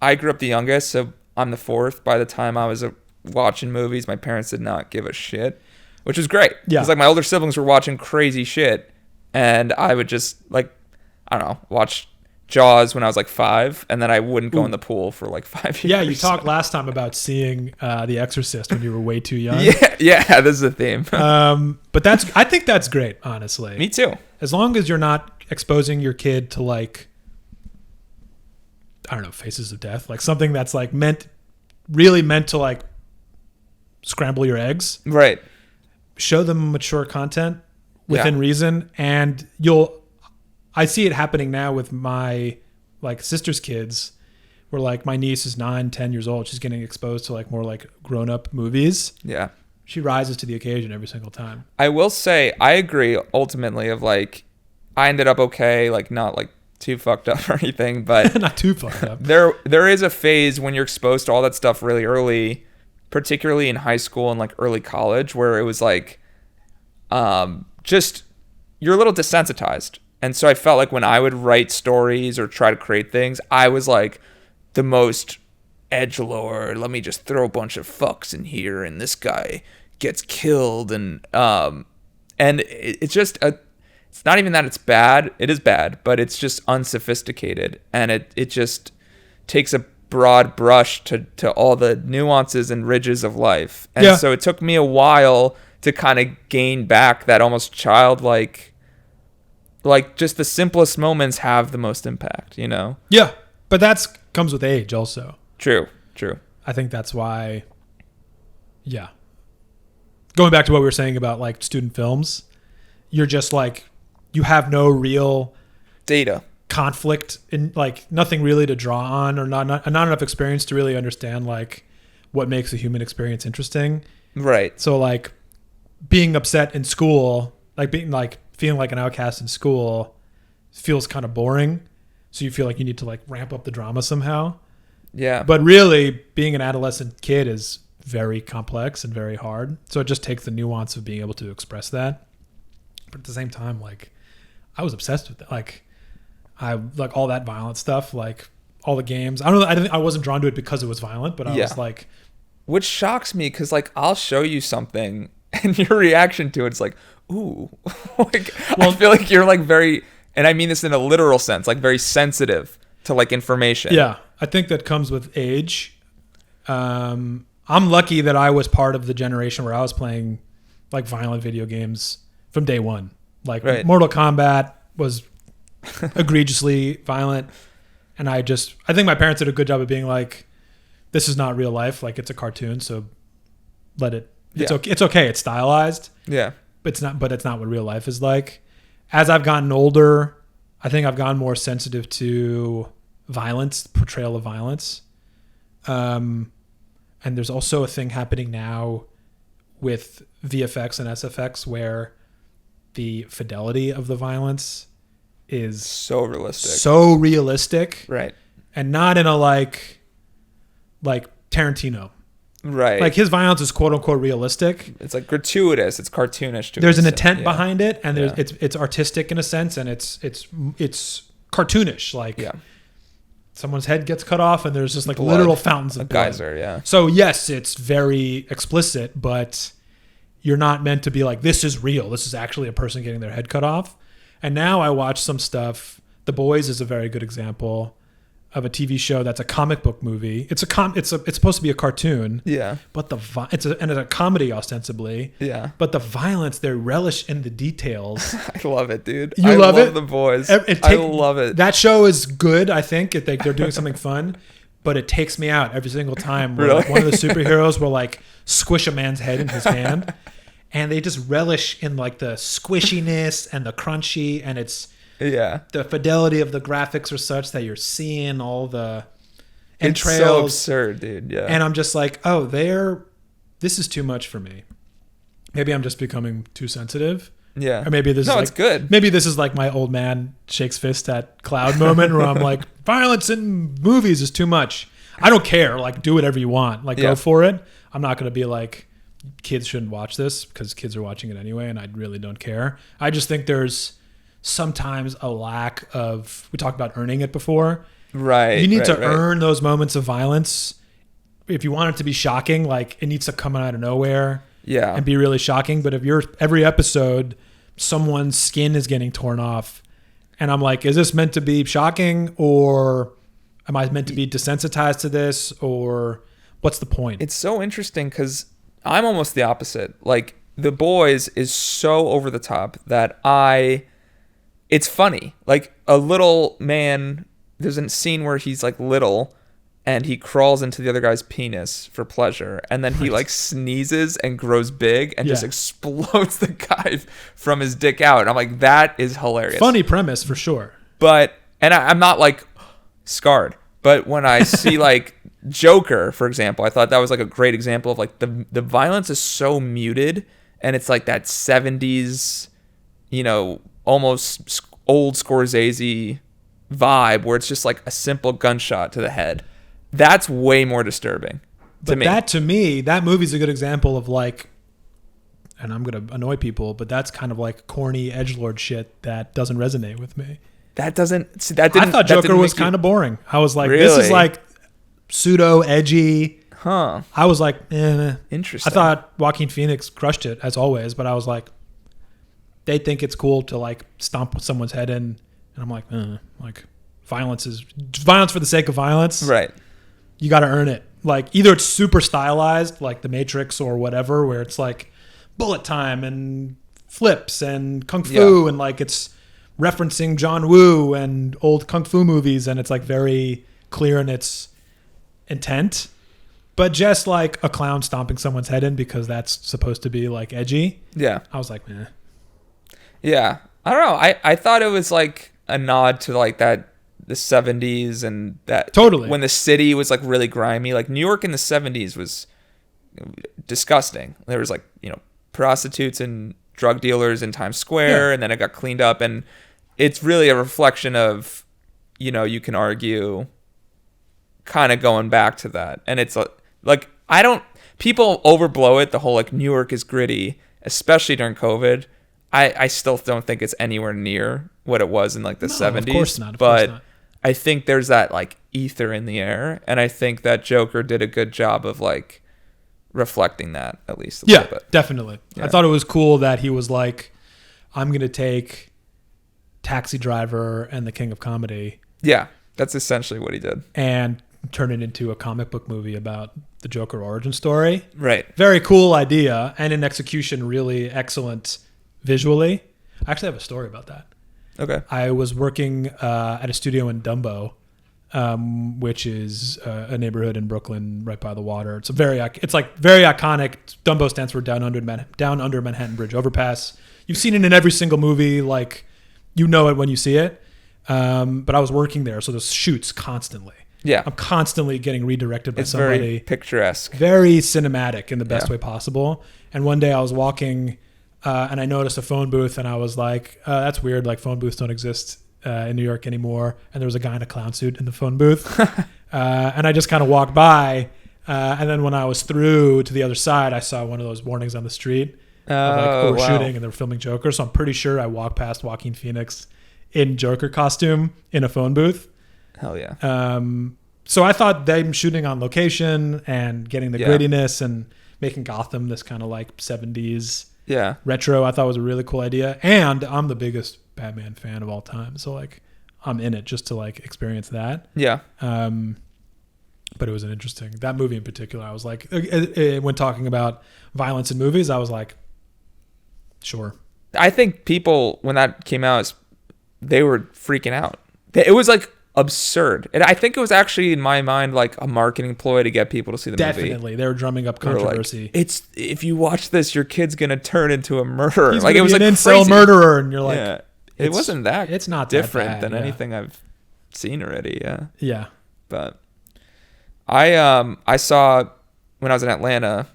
I grew up the youngest, so I'm the fourth. By the time I was watching movies, my parents did not give a shit, which was great. Yeah. Because like my older siblings were watching crazy shit, and I would just like, I don't know, watch Jaws when I was like 5, and then I wouldn't go in the pool for like 5 years. Yeah, you talked last time about seeing The Exorcist when you were way too young. Yeah, this is a theme. But I think that's great, honestly. Me too. As long as you're not exposing your kid to like, I don't know, Faces of Death, like something that's like really meant to like scramble your eggs. Right. Show them mature content within reason, and I see it happening now with my like sister's kids, where like my niece is 9, 10 years old. She's getting exposed to like more like grown up movies. Yeah. She rises to the occasion every single time. I will say, I agree ultimately of like, I ended up okay, like not like too fucked up or anything, but not too fucked up. There is a phase when you're exposed to all that stuff really early, particularly in high school and like early college, where it was like, just, you're a little desensitized. And so I felt like when I would write stories or try to create things, I was like the most edgelord. Let me just throw a bunch of fucks in here, and this guy gets killed, and it's just it's not even that it's bad. It is bad, but it's just unsophisticated, and it just takes a broad brush to all the nuances and ridges of life. And so it took me a while to kind of gain back that almost childlike. Like, just the simplest moments have the most impact, you know? Yeah, but that's comes with age also. True. I think that's why, yeah. Going back to what we were saying about, like, student films, you're just, like, you have no real... data. Conflict, in like, nothing really to draw on, or not enough experience to really understand, like, what makes a human experience interesting. Right. So, like, being upset in school, like, feeling like an outcast in school feels kind of boring. So you feel like you need to like ramp up the drama somehow. Yeah. But really being an adolescent kid is very complex and very hard. So it just takes the nuance of being able to express that. But at the same time, like I was obsessed with it. Like I like all that violent stuff, like all the games. I don't know. I wasn't drawn to it because it was violent, but I was like, which shocks me. 'Cause like I'll show you something and your reaction to it's like, ooh, like, I feel like you're like very, and I mean this in a literal sense, like very sensitive to like information. Yeah, I think that comes with age. I'm lucky that I was part of the generation where I was playing like violent video games from day one. Like Mortal Kombat was egregiously violent, and I think my parents did a good job of being like, this is not real life. Like it's a cartoon, so let it. It's okay. It's okay. It's stylized. Yeah. But it's not what real life is like. As I've gotten older, I think I've gotten more sensitive to violence, portrayal of violence. And there's also a thing happening now with VFX and SFX where the fidelity of the violence is so realistic. Right. And not in a like Tarantino. Right. Like his violence is quote unquote realistic. It's like gratuitous. It's cartoonish. There's an intent behind it, and it's artistic in a sense, and it's cartoonish. Like someone's head gets cut off, and there's just like literal fountains of blood. Geyser. Yeah. So yes, it's very explicit, but you're not meant to be like, this is real. This is actually a person getting their head cut off. And now I watch some stuff. The Boys is a very good example of a TV show that's a comic book movie. It's supposed to be a cartoon. Yeah. But it's a comedy ostensibly. Yeah. But the violence, they relish in the details. I love it, dude. I love The Boys. I love it. That show is good. I think they're doing something fun, but it takes me out every single time. Where Really? like one of the superheroes will like squish a man's head in his hand, and they just relish in like the squishiness and the crunchy, and it's the fidelity of the graphics are such that you're seeing all the entrails. It's so absurd, dude. Yeah. And I'm just like, oh, this is too much for me. Maybe I'm just becoming too sensitive. Yeah. Or maybe this is like, it's good. Maybe this is like my old man shakes fist at cloud moment where I'm like, violence in movies is too much. I don't care. Like, do whatever you want. Like, go for it. I'm not going to be like, kids shouldn't watch this because kids are watching it anyway, and I really don't care. I just think there's sometimes a lack of, we talked about earning it before. Right. You need to earn those moments of violence. If you want it to be shocking, like it needs to come out of nowhere. Yeah. And be really shocking. But if every episode, someone's skin is getting torn off, and I'm like, is this meant to be shocking, or am I meant to be desensitized to this, or what's the point? It's so interesting because I'm almost the opposite. Like, The Boys is so over the top that it's funny. Like, a little man, there's a scene where he's like little and he crawls into the other guy's penis for pleasure, and then he like sneezes and grows big and just explodes the guy from his dick out. And I'm like, that is hilarious. Funny premise for sure. But, and I'm not like scarred, but when I see like Joker, for example, I thought that was like a great example of like the violence is so muted, and it's like that 70s, almost old Scorsese vibe where it's just like a simple gunshot to the head. That's way more disturbing to me. But to me, that movie's a good example of like, and I'm going to annoy people, but that's kind of like corny edgelord shit that doesn't resonate with me. I thought Joker was kind of boring. I was like, really? This is like pseudo edgy. Huh. I was like, Interesting. I thought Joaquin Phoenix crushed it as always, but I was like, they think it's cool to like stomp someone's head in, and I'm like, like violence is violence for the sake of violence. Right. You got to earn it. Like either it's super stylized, like The Matrix or whatever, where it's like bullet time and flips and kung fu, and like it's referencing John Woo and old kung fu movies, and it's like very clear in its intent. But just like a clown stomping someone's head in because that's supposed to be like edgy. Yeah. I was like, Yeah. I don't know. I thought it was like a nod to like that, the 70s, and that totally when the city was like really grimy. Like New York in the 70s was disgusting. There was like, prostitutes and drug dealers in Times Square, and then it got cleaned up, and it's really a reflection of, you can argue kind of going back to that. And it's like, people overblow it, the whole like New York is gritty, especially during COVID. I still don't think it's anywhere near what it was in like the 70s. Of course not. But I think there's that like ether in the air, and I think that Joker did a good job of like reflecting that at least a little bit. Definitely. Yeah. I thought it was cool that he was like, I'm going to take Taxi Driver and The King of Comedy. Yeah, that's essentially what he did. And turn it into a comic book movie about the Joker origin story. Right. Very cool idea, and in execution really excellent visually. I actually have a story about that. Okay. I was working at a studio in Dumbo, which is a neighborhood in Brooklyn right by the water. It's very iconic. Dumbo stands for down under Manhattan Bridge overpass. You've seen it in every single movie. Like, it when you see it. But I was working there, so there's shoots constantly. Yeah. I'm constantly getting redirected by somebody. It's very picturesque. Very cinematic in the best way possible. And one day I was walking and I noticed a phone booth, and I was like, that's weird. Like, phone booths don't exist in New York anymore. And there was a guy in a clown suit in the phone booth. And I just kind of walked by. And then when I was through to the other side, I saw one of those warnings on the street of like, we're shooting and they're filming Joker. So I'm pretty sure I walked past Joaquin Phoenix in Joker costume in a phone booth. Hell yeah. So I thought them shooting on location and getting the grittiness and making Gotham this kind of like 70s Yeah. retro, I thought was a really cool idea. And I'm the biggest Batman fan of all time, so like I'm in it just to like experience that. Yeah. But it was an interesting, that movie in particular, I was like, when talking about violence in movies, I was like, sure. I think people, when that came out, they were freaking out. It was like absurd. And I think it was actually, in my mind, like a marketing ploy to get people to see the movie. Definitely. They were drumming up They were controversy. like, if you watch this, your kid's going to turn into a murderer. He's like it was an like incel crazy. murderer. And you're like, Yeah. It wasn't that it's not different that bad, than anything I've seen already. Yeah. Yeah. But I saw, when I was in Atlanta,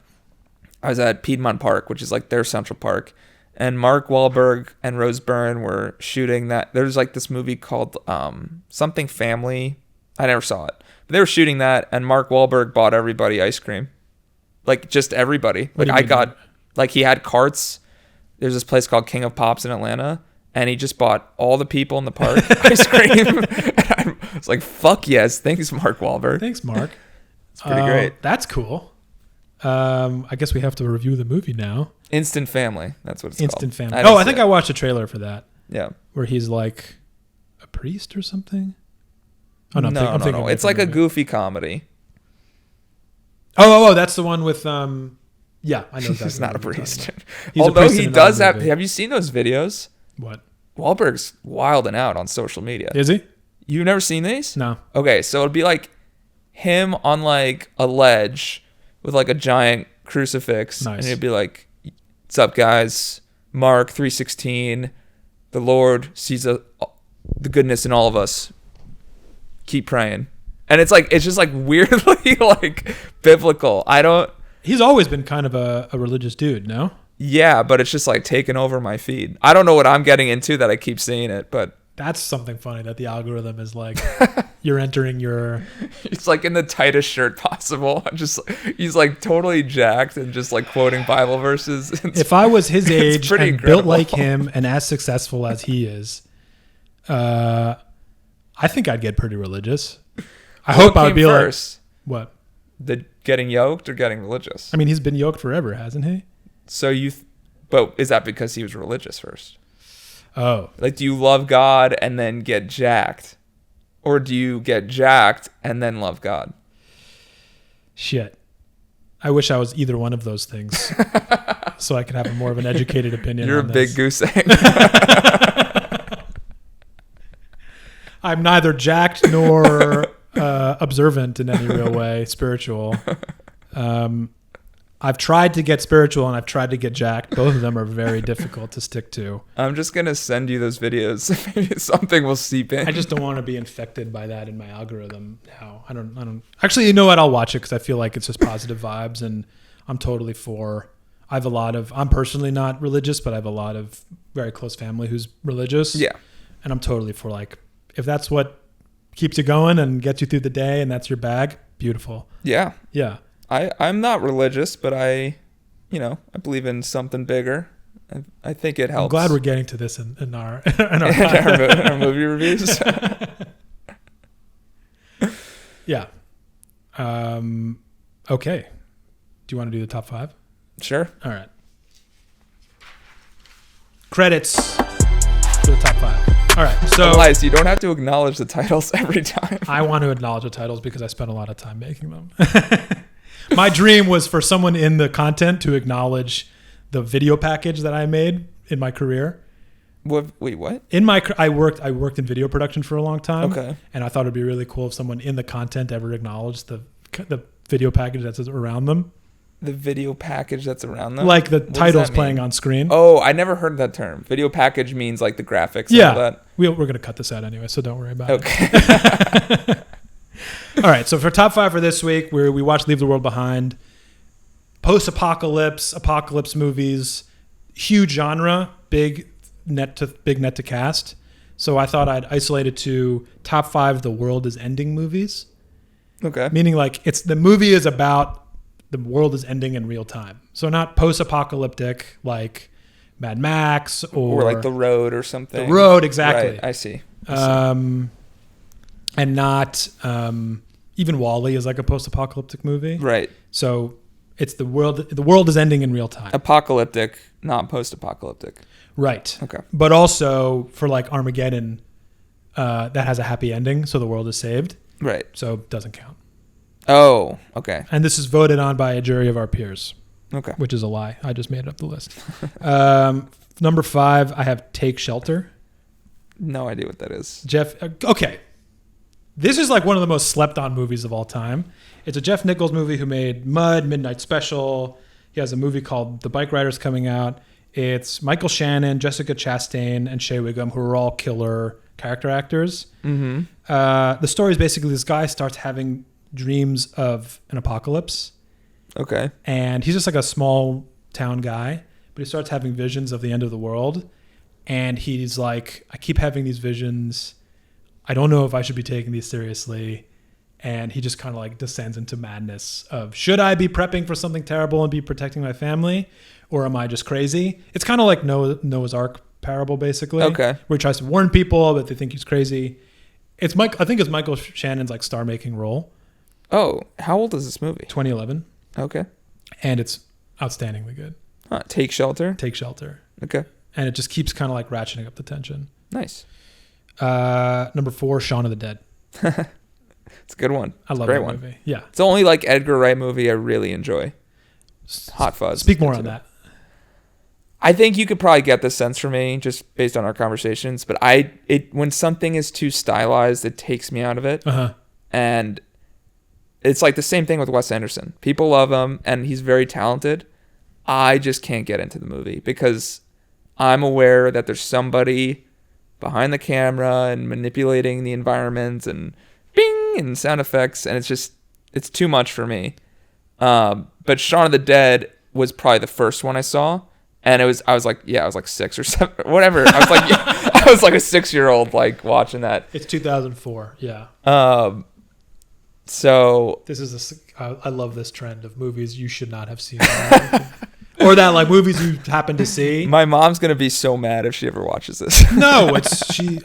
I was at Piedmont Park, which is like their Central Park, and Mark Wahlberg and Rose Byrne were shooting that. There's like this movie called something Family. I never saw it, but they were shooting that, and Mark Wahlberg bought everybody ice cream, like just everybody. What Like do you I mean? got, like he had carts. There's this place called King of Pops in Atlanta, and he just bought all the people in the park ice cream. And I was like, "Fuck yes, thanks, Mark Wahlberg." Thanks, Mark. It's pretty great. That's cool. I guess we have to review the movie now. Instant Family. That's what it's called. Instant Family. didn't I see think it. I watched a trailer for that Yeah. where he's like a priest or something. Oh no, No. I'm thinking of a It's like a different movie. goofy comedy. Oh, that's the one with yeah, I know exactly. He's not a what you're priest. talking about. He's a Although priest he in does another have. movie. Have you seen those videos? What? Wahlberg's wilding out on social media. Is he? You've never seen these? No. Okay, so it'd be like him on like a ledge with like a giant crucifix, Nice. and it'd be like, "What's up, guys? Mark 3:16. The Lord sees the goodness in all of us. Keep praying." And it's just like weirdly like biblical. He's always been kind of a religious dude, no? Yeah, but it's just like taking over my feed. I don't know what I'm getting into that I keep seeing it, but That's something funny that the algorithm is like, you're entering your... he's like in the tightest shirt possible. He's like totally jacked and just like quoting Bible verses. If I was his age and pretty built incredible. like him and as successful as he is, I think I'd get pretty religious. I hope I would be first? like... What? The getting yoked or getting religious? I mean, he's been yoked forever, hasn't he? So but is that because he was religious first? Oh. Like, do you love God and then get jacked? Or do you get jacked and then love God? Shit. I wish I was either one of those things so I could have a more of an educated opinion You're a on big this. goose egg. I'm neither jacked nor observant in any real way, spiritual. I've tried to get spiritual and I've tried to get jacked. Both of them are very difficult to stick to. I'm just going to send you those videos. Maybe something will seep in. I just don't want to be infected by that in my algorithm now. I don't. Actually, you know what? I'll watch it because I feel like it's just positive vibes and I'm totally for. I'm personally not religious, but I have a lot of very close family who's religious. Yeah. And I'm totally for like, if that's what keeps you going and gets you through the day and that's your bag, beautiful. Yeah. Yeah. I'm not religious, but I believe in something bigger. I think it helps. I'm glad we're getting to this in our in our movie reviews. Yeah. Okay. Do you want to do the top 5? Sure. All right. Credits for the top 5. All right. So Elias, you don't have to acknowledge the titles every time. I want to acknowledge the titles because I spent a lot of time making them. My dream was for someone in the content to acknowledge the video package that I made in my career. Wait, what? I worked in video production for a long time. Okay. And I thought it'd be really cool if someone in the content ever acknowledged the video package that's around them. The video package that's around them? Like the What does titles that playing mean? on screen. Oh, I never heard that term. Video package means like the graphics and all Yeah. that. We're going to cut this out anyway, so don't worry about it. Okay. All right, so for top 5 for this week, we watched Leave the World Behind. Post-apocalypse movies, huge genre, big net to cast. So I thought I'd isolate it to top 5 the world is ending movies. Okay. Meaning like the movie is about the world is ending in real time. So not post-apocalyptic like Mad Max Or like The Road or something. The Road, exactly. Right, I see. And not even WALL-E is like a post-apocalyptic movie. Right. So It's the world. The world is ending in real time. Apocalyptic, not post-apocalyptic. Right. Okay. But also for like Armageddon, that has a happy ending, so the world is saved. Right. So it doesn't count. Oh, okay. And this is voted on by a jury of our peers. Okay. Which is a lie. I just made up the list. Number 5, I have Take Shelter. No idea what that is. Jeff. Okay. This is like one of the most slept on movies of all time. It's a Jeff Nichols movie who made Mud, Midnight Special. He has a movie called The Bike Riders coming out. It's Michael Shannon, Jessica Chastain, and Shea Whigham, who are all killer character actors. Mm-hmm. The story is basically this guy starts having dreams of an apocalypse. Okay. And he's just like a small town guy, but he starts having visions of the end of the world. And he's like, I keep having these visions. I don't know if I should be taking these seriously. And he just kind of like descends into madness of, should I be prepping for something terrible and be protecting my family? Or am I just crazy? It's kind of like Noah's Ark parable, basically. Okay. Where he tries to warn people, but they think he's crazy. I think it's Michael Shannon's like star-making role. Oh, how old is this movie? 2011. Okay. And it's outstandingly good. Take Shelter? Take Shelter. Okay. And it just keeps kind of like ratcheting up the tension. Nice. Number 4, Shaun of the Dead. It's a good one. I love that movie. Yeah. It's the only like Edgar Wright movie I really enjoy. Hot Fuzz. Speak more on that. I think you could probably get the sense from me just based on our conversations, but when something is too stylized, it takes me out of it. Uh-huh. And it's like the same thing with Wes Anderson. People love him and he's very talented. I just can't get into the movie because I'm aware that there's somebody behind the camera and manipulating the environment and bing and sound effects, and it's too much for me. But Shaun of the Dead was probably the first one I saw, and I was like 6 or 7, whatever. I was like, yeah, I was like a 6-year-old like watching that. It's 2004. Yeah. So I love this trend of movies you should not have seen, or that like movies you happen to see. My mom's gonna be so mad if she ever watches this. No,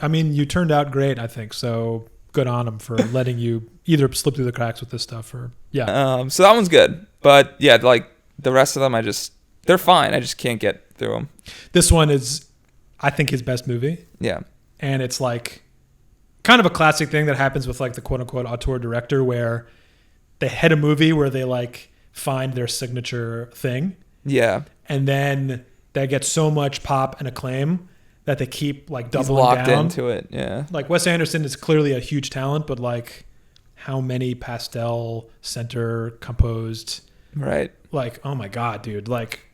I mean, you turned out great, I think. So good on them for letting you either slip through the cracks with this stuff, or yeah. So that one's good, but yeah, like the rest of them, they're fine. I just can't get through them. This one is, I think, his best movie. Yeah, and it's like kind of a classic thing that happens with like the quote unquote auteur director, where they head a movie where they like find their signature thing. Yeah, and then they get so much pop and acclaim that they keep like doubling He's locked down into it. Yeah, like Wes Anderson is clearly a huge talent, but like how many pastel center composed, right? Like, oh my god, dude! Like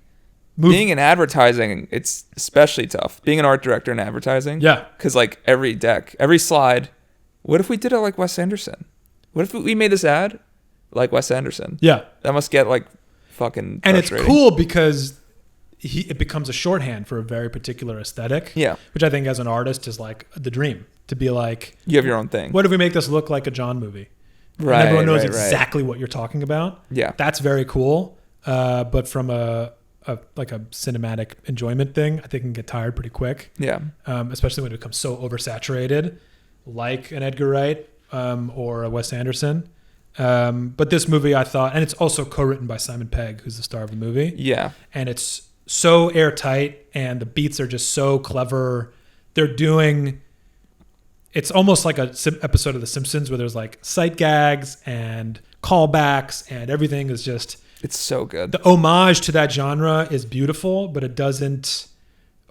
being in advertising, it's especially tough. Being an art director in advertising, yeah, because like every deck, every slide. What if we did it like Wes Anderson? What if we made this ad like Wes Anderson? Yeah, that must get like fucking. And it's cool because it becomes a shorthand for a very particular aesthetic. Yeah, which I think as an artist is like the dream, to be like, you have your own thing. What if we make this look like a John movie? Right, and everyone knows right, exactly what you're talking about. Yeah, that's very cool. But from a cinematic enjoyment thing, I think it can get tired pretty quick. Yeah. Especially when it becomes so oversaturated, like an Edgar Wright or a Wes Anderson. But this movie, I thought, and it's also co-written by Simon Pegg, who's the star of the movie. Yeah. And it's so airtight, and the beats are just so clever. It's almost like an episode of The Simpsons where there's like sight gags and callbacks, and everything is just... It's so good. The homage to that genre is beautiful, but it doesn't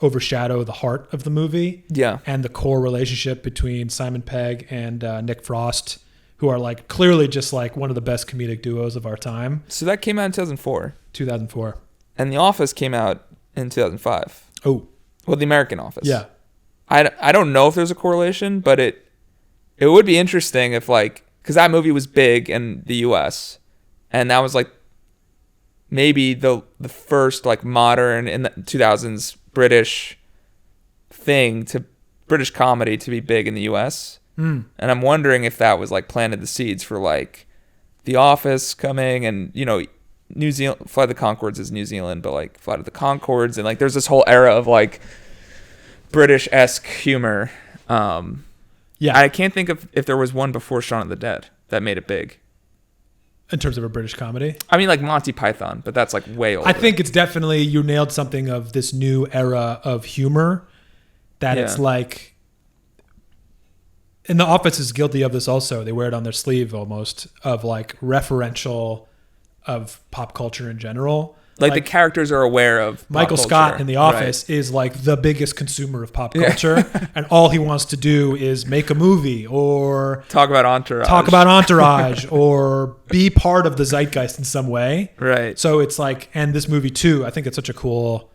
overshadow the heart of the movie. Yeah. And the core relationship between Simon Pegg and Nick Frost, who are like clearly just like one of the best comedic duos of our time. So that came out in 2004. 2004. And The Office came out in 2005. Oh. Well, The American Office. Yeah. I don't know if there's a correlation, but it would be interesting if like, because that movie was big in the US, and that was like maybe the first like modern in the 2000s British comedy to be big in the US. And I'm wondering if that was like planted the seeds for like The Office coming, and you know, New Zealand, Flight of the Conchords is New Zealand, but like Flight of the Conchords, and like there's this whole era of like British-esque humor. Yeah, I can't think of if there was one before Shaun of the Dead that made it big. in terms of a British comedy. I mean, like Monty Python, but that's like way older. I think it's definitely, you nailed something of this new era of humor that it's like, and The Office is guilty of this also. They wear it on their sleeve almost, of like referential of pop culture in general. Like the characters are aware of Michael pop Scott culture. in The Office is like the biggest consumer of pop culture, and all he wants to do is make a movie or talk about Entourage or be part of the zeitgeist in some way. Right. So it's like, and this movie too, I think it's such a cool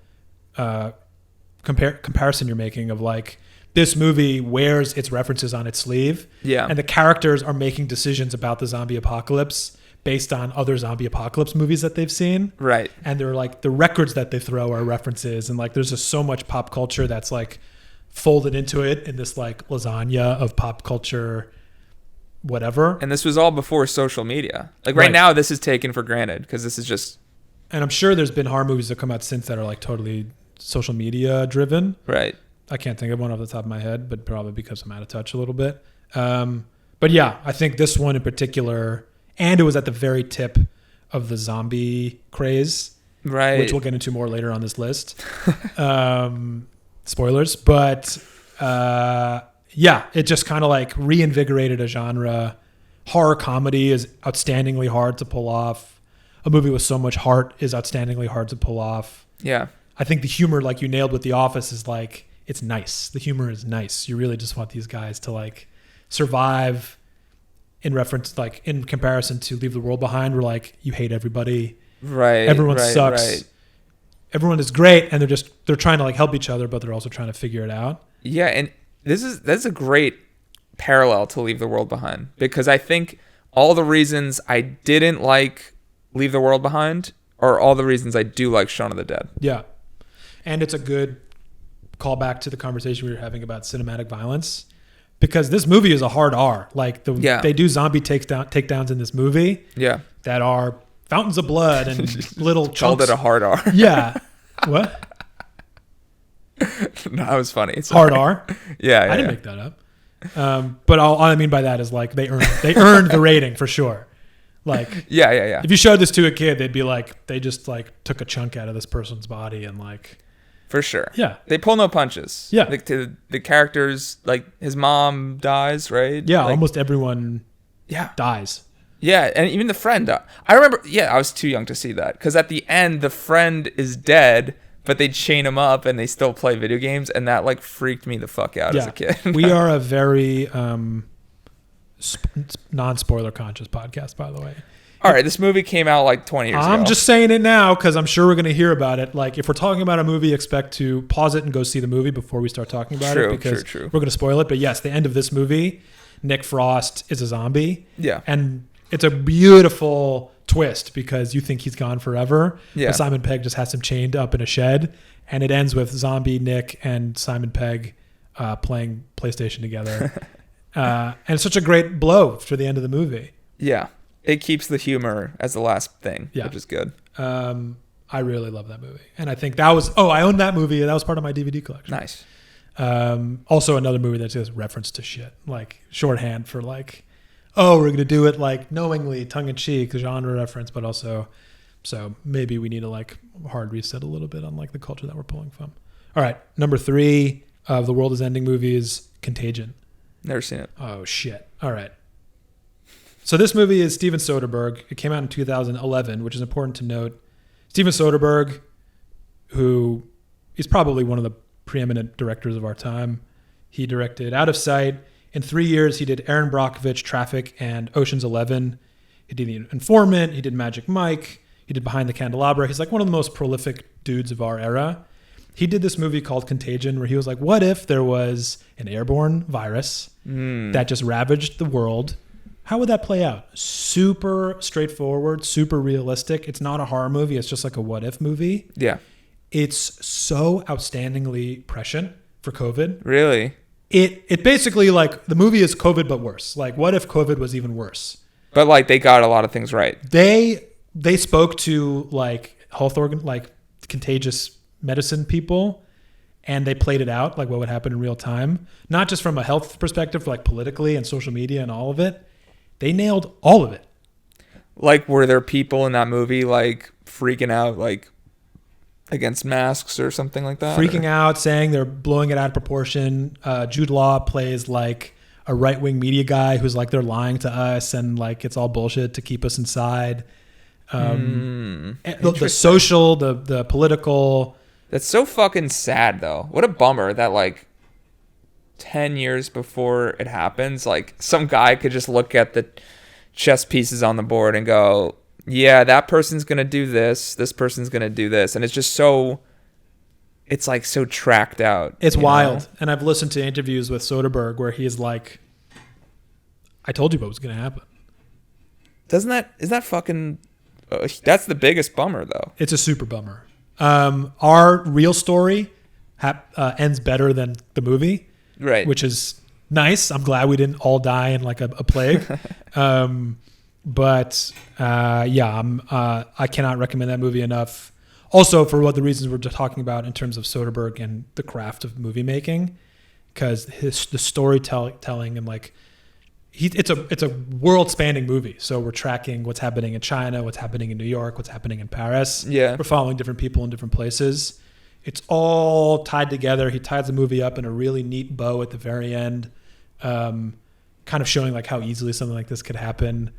comparison you're making of like, this movie wears its references on its sleeve. Yeah. And the characters are making decisions about the zombie apocalypse based on other zombie apocalypse movies that they've seen. Right. And they're like, the records that they throw are references. And like, there's just so much pop culture that's like folded into it in this like lasagna of pop culture, whatever. And this was all before social media. Like right now, this is taken for granted because this is just. And I'm sure there's been horror movies that come out since that are like totally social media driven. Right. I can't think of one off the top of my head, but probably because I'm out of touch a little bit. But yeah, I think this one in particular, and it was at the very tip of the zombie craze, right? Which we'll get into more later on this list. Spoilers, but yeah, it just kind of like reinvigorated a genre. Horror comedy is outstandingly hard to pull off. A movie with so much heart is outstandingly hard to pull off. Yeah, I think the humor, like you nailed with The Office, is like, it's nice. The humor is nice. You really just want these guys to like survive. In reference, like in comparison to Leave the World Behind, where like you hate everybody, right? Everyone sucks. Right. Everyone is great, and they're trying to like help each other, but they're also trying to figure it out. Yeah, and that's a great parallel to Leave the World Behind, because I think all the reasons I didn't like Leave the World Behind are all the reasons I do like Shaun of the Dead. Yeah, and it's a good callback to the conversation we were having about cinematic violence. Because this movie is a hard R. Like they do zombie takedowns in this movie. Yeah. That are fountains of blood and little chunks. Called it a hard R. Yeah. What? No, that was funny. Hard R. Yeah. I didn't make that up. But all I mean by that is like they earned the rating for sure. Like yeah. If you showed this to a kid, they'd be like, they just like took a chunk out of this person's body and like. For sure. Yeah. They pull no punches. Yeah. Like the characters, like his mom dies, right? Yeah, like, almost everyone dies. Yeah, and even the friend. I remember, I was too young to see that. Because at the end, the friend is dead, but they chain him up and they still play video games. And that like freaked me the fuck out as a kid. We are a very non-spoiler conscious podcast, by the way. All right, this movie came out like 20 years ago. I'm just saying it now because I'm sure we're going to hear about it. Like, if we're talking about a movie, expect to pause it and go see the movie before we start talking about it because we're going to spoil it. But yes, the end of this movie, Nick Frost is a zombie. Yeah. And it's a beautiful twist because you think he's gone forever. Yeah. But Simon Pegg just has him chained up in a shed. And it ends with zombie Nick and Simon Pegg playing PlayStation together. And it's such a great blow for the end of the movie. Yeah. It keeps the humor as the last thing, which is good. I really love that movie. And I think that was, I own that movie. That was part of my DVD collection. Nice. Also another movie that just reference to shit, like shorthand for like, we're going to do it like knowingly, tongue-in-cheek, genre reference, but also, so maybe we need to like hard reset a little bit on like the culture that we're pulling from. All right. Number 3 of the world is ending movies, Contagion. Never seen it. Oh, shit. All right. So this movie is Steven Soderbergh. It came out in 2011, which is important to note. Steven Soderbergh, who is probably one of the preeminent directors of our time. He directed Out of Sight. In 3 years, he did Aaron Brockovich, Traffic, and Ocean's 11. He did The Informant. He did Magic Mike. He did Behind the Candelabra. He's like one of the most prolific dudes of our era. He did this movie called Contagion where he was like, what if there was an airborne virus that just ravaged the world? How would that play out? Super straightforward, super realistic. It's not a horror movie. It's just like a what if movie. Yeah. It's so outstandingly prescient for COVID. Really? It basically like the movie is COVID but worse. Like what if COVID was even worse? But like they got a lot of things right. They spoke to like health like contagious medicine people and they played it out like what would happen in real time. Not just from a health perspective, like politically and social media and all of it. They nailed all of it. Like, were there people in that movie like freaking out, like against masks or something like that? Freaking out, saying they're blowing it out of proportion. Jude Law plays like a right-wing media guy who's like, they're lying to us and like it's all bullshit to keep us inside. The social, the political. That's so fucking sad, though. What a bummer that like 10 years before it happens, like some guy could just look at the chess pieces on the board and go, yeah, that person's gonna do this person's gonna do this, and it's just so, it's like so tracked out. It's wild. And I've listened to interviews with Soderbergh where he's like, I told you what was gonna happen. Is that fucking that's the biggest bummer, though. It's a super bummer. Our real story ends better than the movie, right? Which is nice. I'm glad we didn't all die in like a plague. But I cannot recommend that movie enough. Also, for what the reasons we're just talking about in terms of Soderbergh and the craft of movie making, because the storytelling and like it's a world spanning movie. So we're tracking what's happening in China, what's happening in New York, what's happening in Paris. Yeah, we're following different people in different places. It's all tied together. He ties the movie up in a really neat bow at the very end, kind of showing like how easily something like this could happen.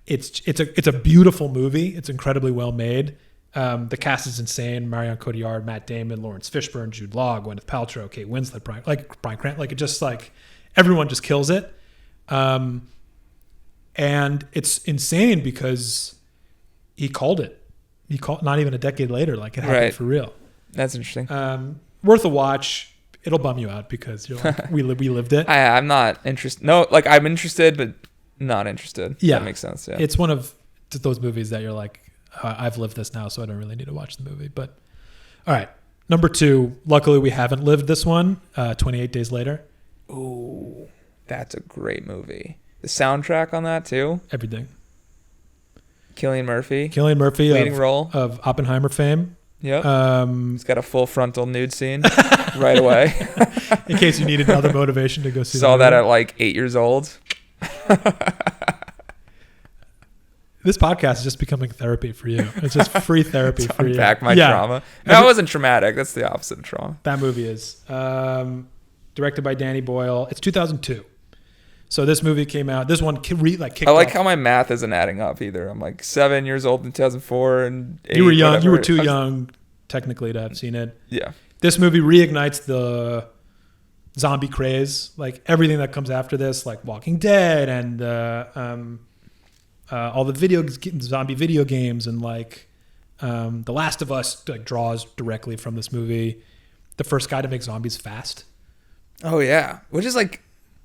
It's a beautiful movie. It's incredibly well made. The cast is insane. Marion Cotillard, Matt Damon, Lawrence Fishburne, Jude Law, Gwyneth Paltrow, Kate Winslet, Bryan Cranston. Like it just like everyone just kills it. And it's insane because he called it. He called not even a decade later. Like it happened for real. That's interesting. Worth a watch. It'll bum you out because you're like, we lived it. I'm not interested. No, like I'm interested, but not interested. Yeah, that makes sense. Yeah, it's one of those movies that you're like, I've lived this now, so I don't really need to watch the movie. But all right, number 2. Luckily, we haven't lived this one. 28 Days Later. Ooh, that's a great movie. The soundtrack on that too. Everything. Cillian Murphy, leading role of Oppenheimer fame. Yep. He's got a full frontal nude scene right away. In case you needed another motivation to go see. Saw that at like 8 years old. This podcast is just becoming therapy for you. It's just free therapy for you. Unpack my trauma. No, it wasn't traumatic. That's the opposite of trauma. That movie is directed by Danny Boyle. It's 2002. So this movie came out. This one kicked I like off. how my math isn't adding up either. I'm like 7 years old in 2004 and 8, you were young. whatever. You were too young technically to have seen it. Yeah. This movie reignites the zombie craze. Like everything that comes after this, like Walking Dead and all the zombie video games and like The Last of Us like draws directly from this movie. The first guy to make zombies fast. Oh yeah, which is like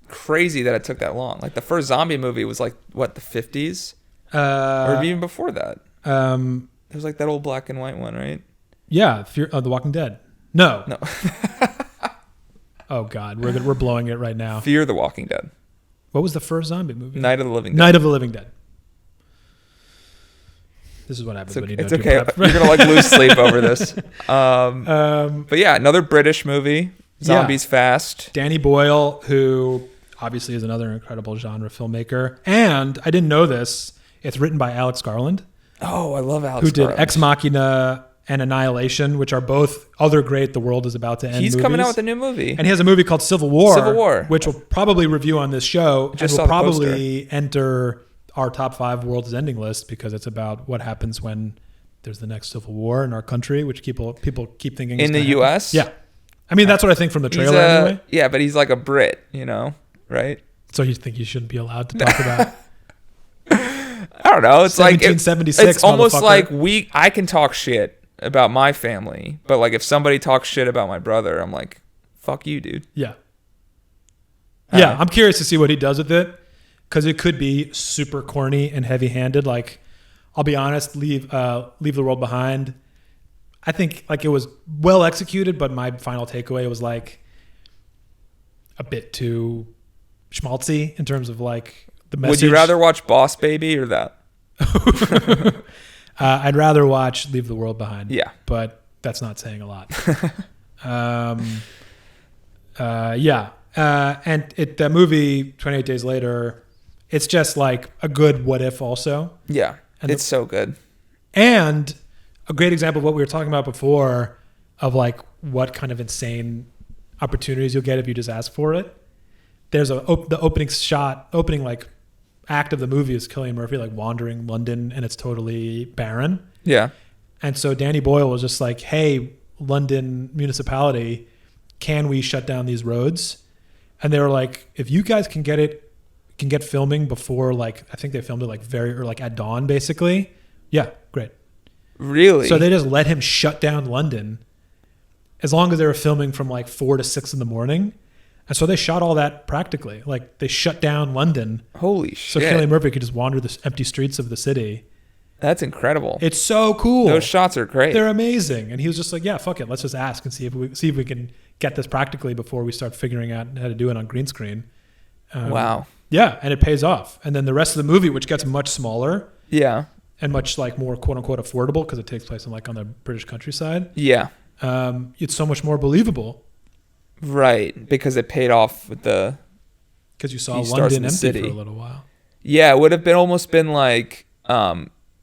crazy that it took that long. Like the first zombie movie was like what, the 50s or even before that. It was like that old black and white one, right? Yeah, The Walking Dead. No. Oh God, we're blowing it right now. Fear the Walking Dead. What was the first zombie movie? Night of the Living Dead. Night of the Living Dead. This is what happens when you don't do prep. You're gonna like lose sleep over this. But yeah, another British movie. Zombies fast. Danny Boyle, who obviously is another incredible genre filmmaker, and I didn't know this. It's written by Alex Garland. Oh, I love Alex. Who did Garland. Ex Machina and Annihilation, which are both other great The World Is About to End He's movies. coming out with a new movie. And he has a movie called Civil War. Which we'll probably review on this show. And will probably enter our top 5 World Is Ending list because it's about what happens when there's the next civil war in our country, which people keep thinking in the U.S. Yeah, I mean that's what I think from the trailer anyway. Yeah, but he's like a Brit, right? So you think you shouldn't be allowed to talk about? I don't know. It's 1776. Like it's almost like I can talk shit about my family, but like if somebody talks shit about my brother, I'm like, fuck you, dude. Yeah. Yeah, I'm curious to see what he does with it because it could be super corny and heavy-handed. Like, I'll be honest, Leave the World Behind. I think like it was well executed, but my final takeaway was like a bit too schmaltzy in terms of like the message. Would you rather watch Boss Baby or that? I'd rather watch Leave the World Behind. Yeah, but that's not saying a lot. And the movie 28 Days Later, it's just like a good what if also. Yeah. And it's so good. And a great example of what we were talking about before of like what kind of insane opportunities you'll get if you just ask for it. There's the opening like act of the movie is Cillian Murphy like wandering London and it's totally barren. Yeah. And so Danny Boyle was just like, hey, London municipality, can we shut down these roads? And they were like, if you guys can get filming before, like, I think they filmed it like at dawn, basically. Yeah, great. Really? So they just let him shut down London as long as they were filming from like 4 to 6 in the morning. And so they shot all that practically. Like they shut down London. Holy shit. So Cillian Murphy could just wander the empty streets of the city. That's incredible. It's so cool. Those shots are great. They're amazing. And he was just like, yeah, fuck it. Let's just ask and see if we can get this practically before we start figuring out how to do it on green screen. Wow. Yeah, and it pays off. And then the rest of the movie, which gets much smaller. Yeah. And much like more quote unquote affordable because it takes place on the British countryside. Yeah. It's so much more believable. Right, because it paid off with the... Because you saw London empty for a little while. Yeah, it would have almost been like...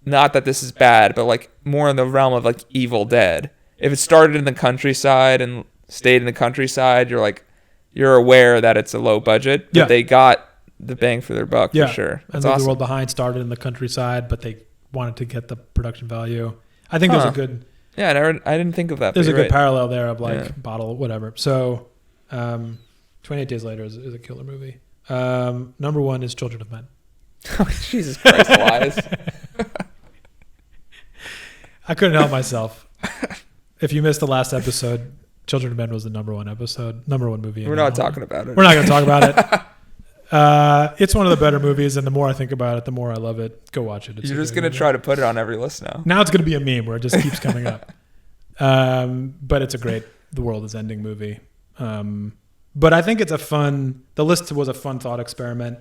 not that this is bad, but like more in the realm of like Evil Dead. If it started in the countryside and stayed in the countryside, you're aware that it's a low budget, but they got the bang for their buck for sure. That's awesome. The World Behind started in the countryside, but they wanted to get the production value. I think there's a good... Yeah, I didn't think of that. There's a good parallel there of like bottle, whatever. So 28 Days Later is a killer movie. Number 1 is Children of Men. Oh, Jesus Christ, Elias. I couldn't help myself. If you missed the last episode, Children of Men was the number 1 movie. We're not talking about it. We're not going to talk about it. It's one of the better movies, and the more I think about it, the more I love it. Go watch it. You're just going to try to put it on every list now. Now it's going to be a meme where it just keeps coming up. But it's a great The World Is Ending movie. But I think it's the list was a fun thought experiment,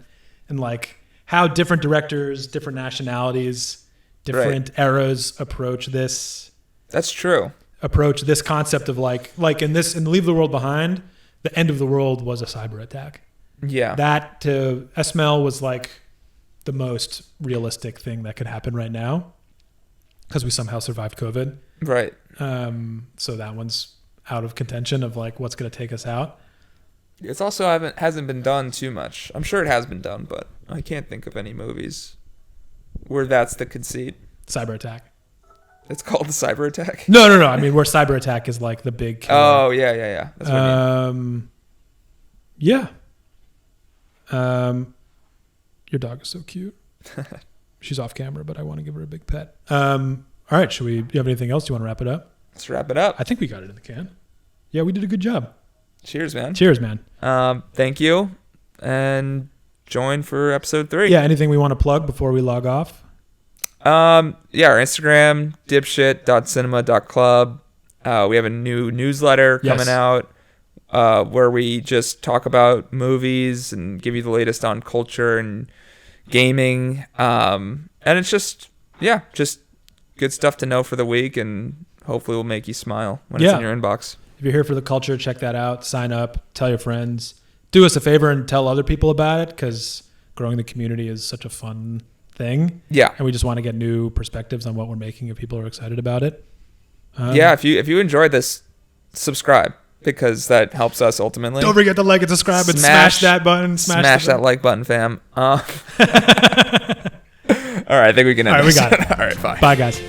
and like how different directors, different nationalities, different eras approach this. That's true. Approach this concept of like in Leave the World Behind, the end of the world was a cyber attack. Yeah. That to Esmail was like the most realistic thing that could happen right now because we somehow survived COVID. Right. So that one's out of contention of like what's going to take us out. It's also hasn't been done too much. I'm sure it has been done, but I can't think of any movies where that's the conceit. Cyber attack. It's called the cyber attack? No. I mean, where cyber attack is like the big killer. Oh, yeah. That's what I mean. Yeah. Your dog is so cute. She's off camera, but I want to give her a big pet. All right. Do you have anything else? Do you want to wrap it up? Let's wrap it up. I think we got it in the can. Yeah, we did a good job. Cheers, man. Cheers, man. Thank you. And join for episode 3. Yeah, anything we want to plug before we log off? Our Instagram, dipshit.cinema.club. We have a new newsletter coming out where we just talk about movies and give you the latest on culture and gaming. And it's just good stuff to know for the week, and hopefully will make you smile when it's in your inbox. If you're here for the culture, check that out. Sign up. Tell your friends. Do us a favor and tell other people about it, because growing the community is such a fun thing. Yeah. And we just want to get new perspectives on what we're making if people are excited about it. If you enjoyed this, subscribe, because that helps us ultimately. Don't forget to like and subscribe and smash that button. Smash that like button, fam. All right, I think we can end this. All right, we got it. All right, bye. Bye, guys.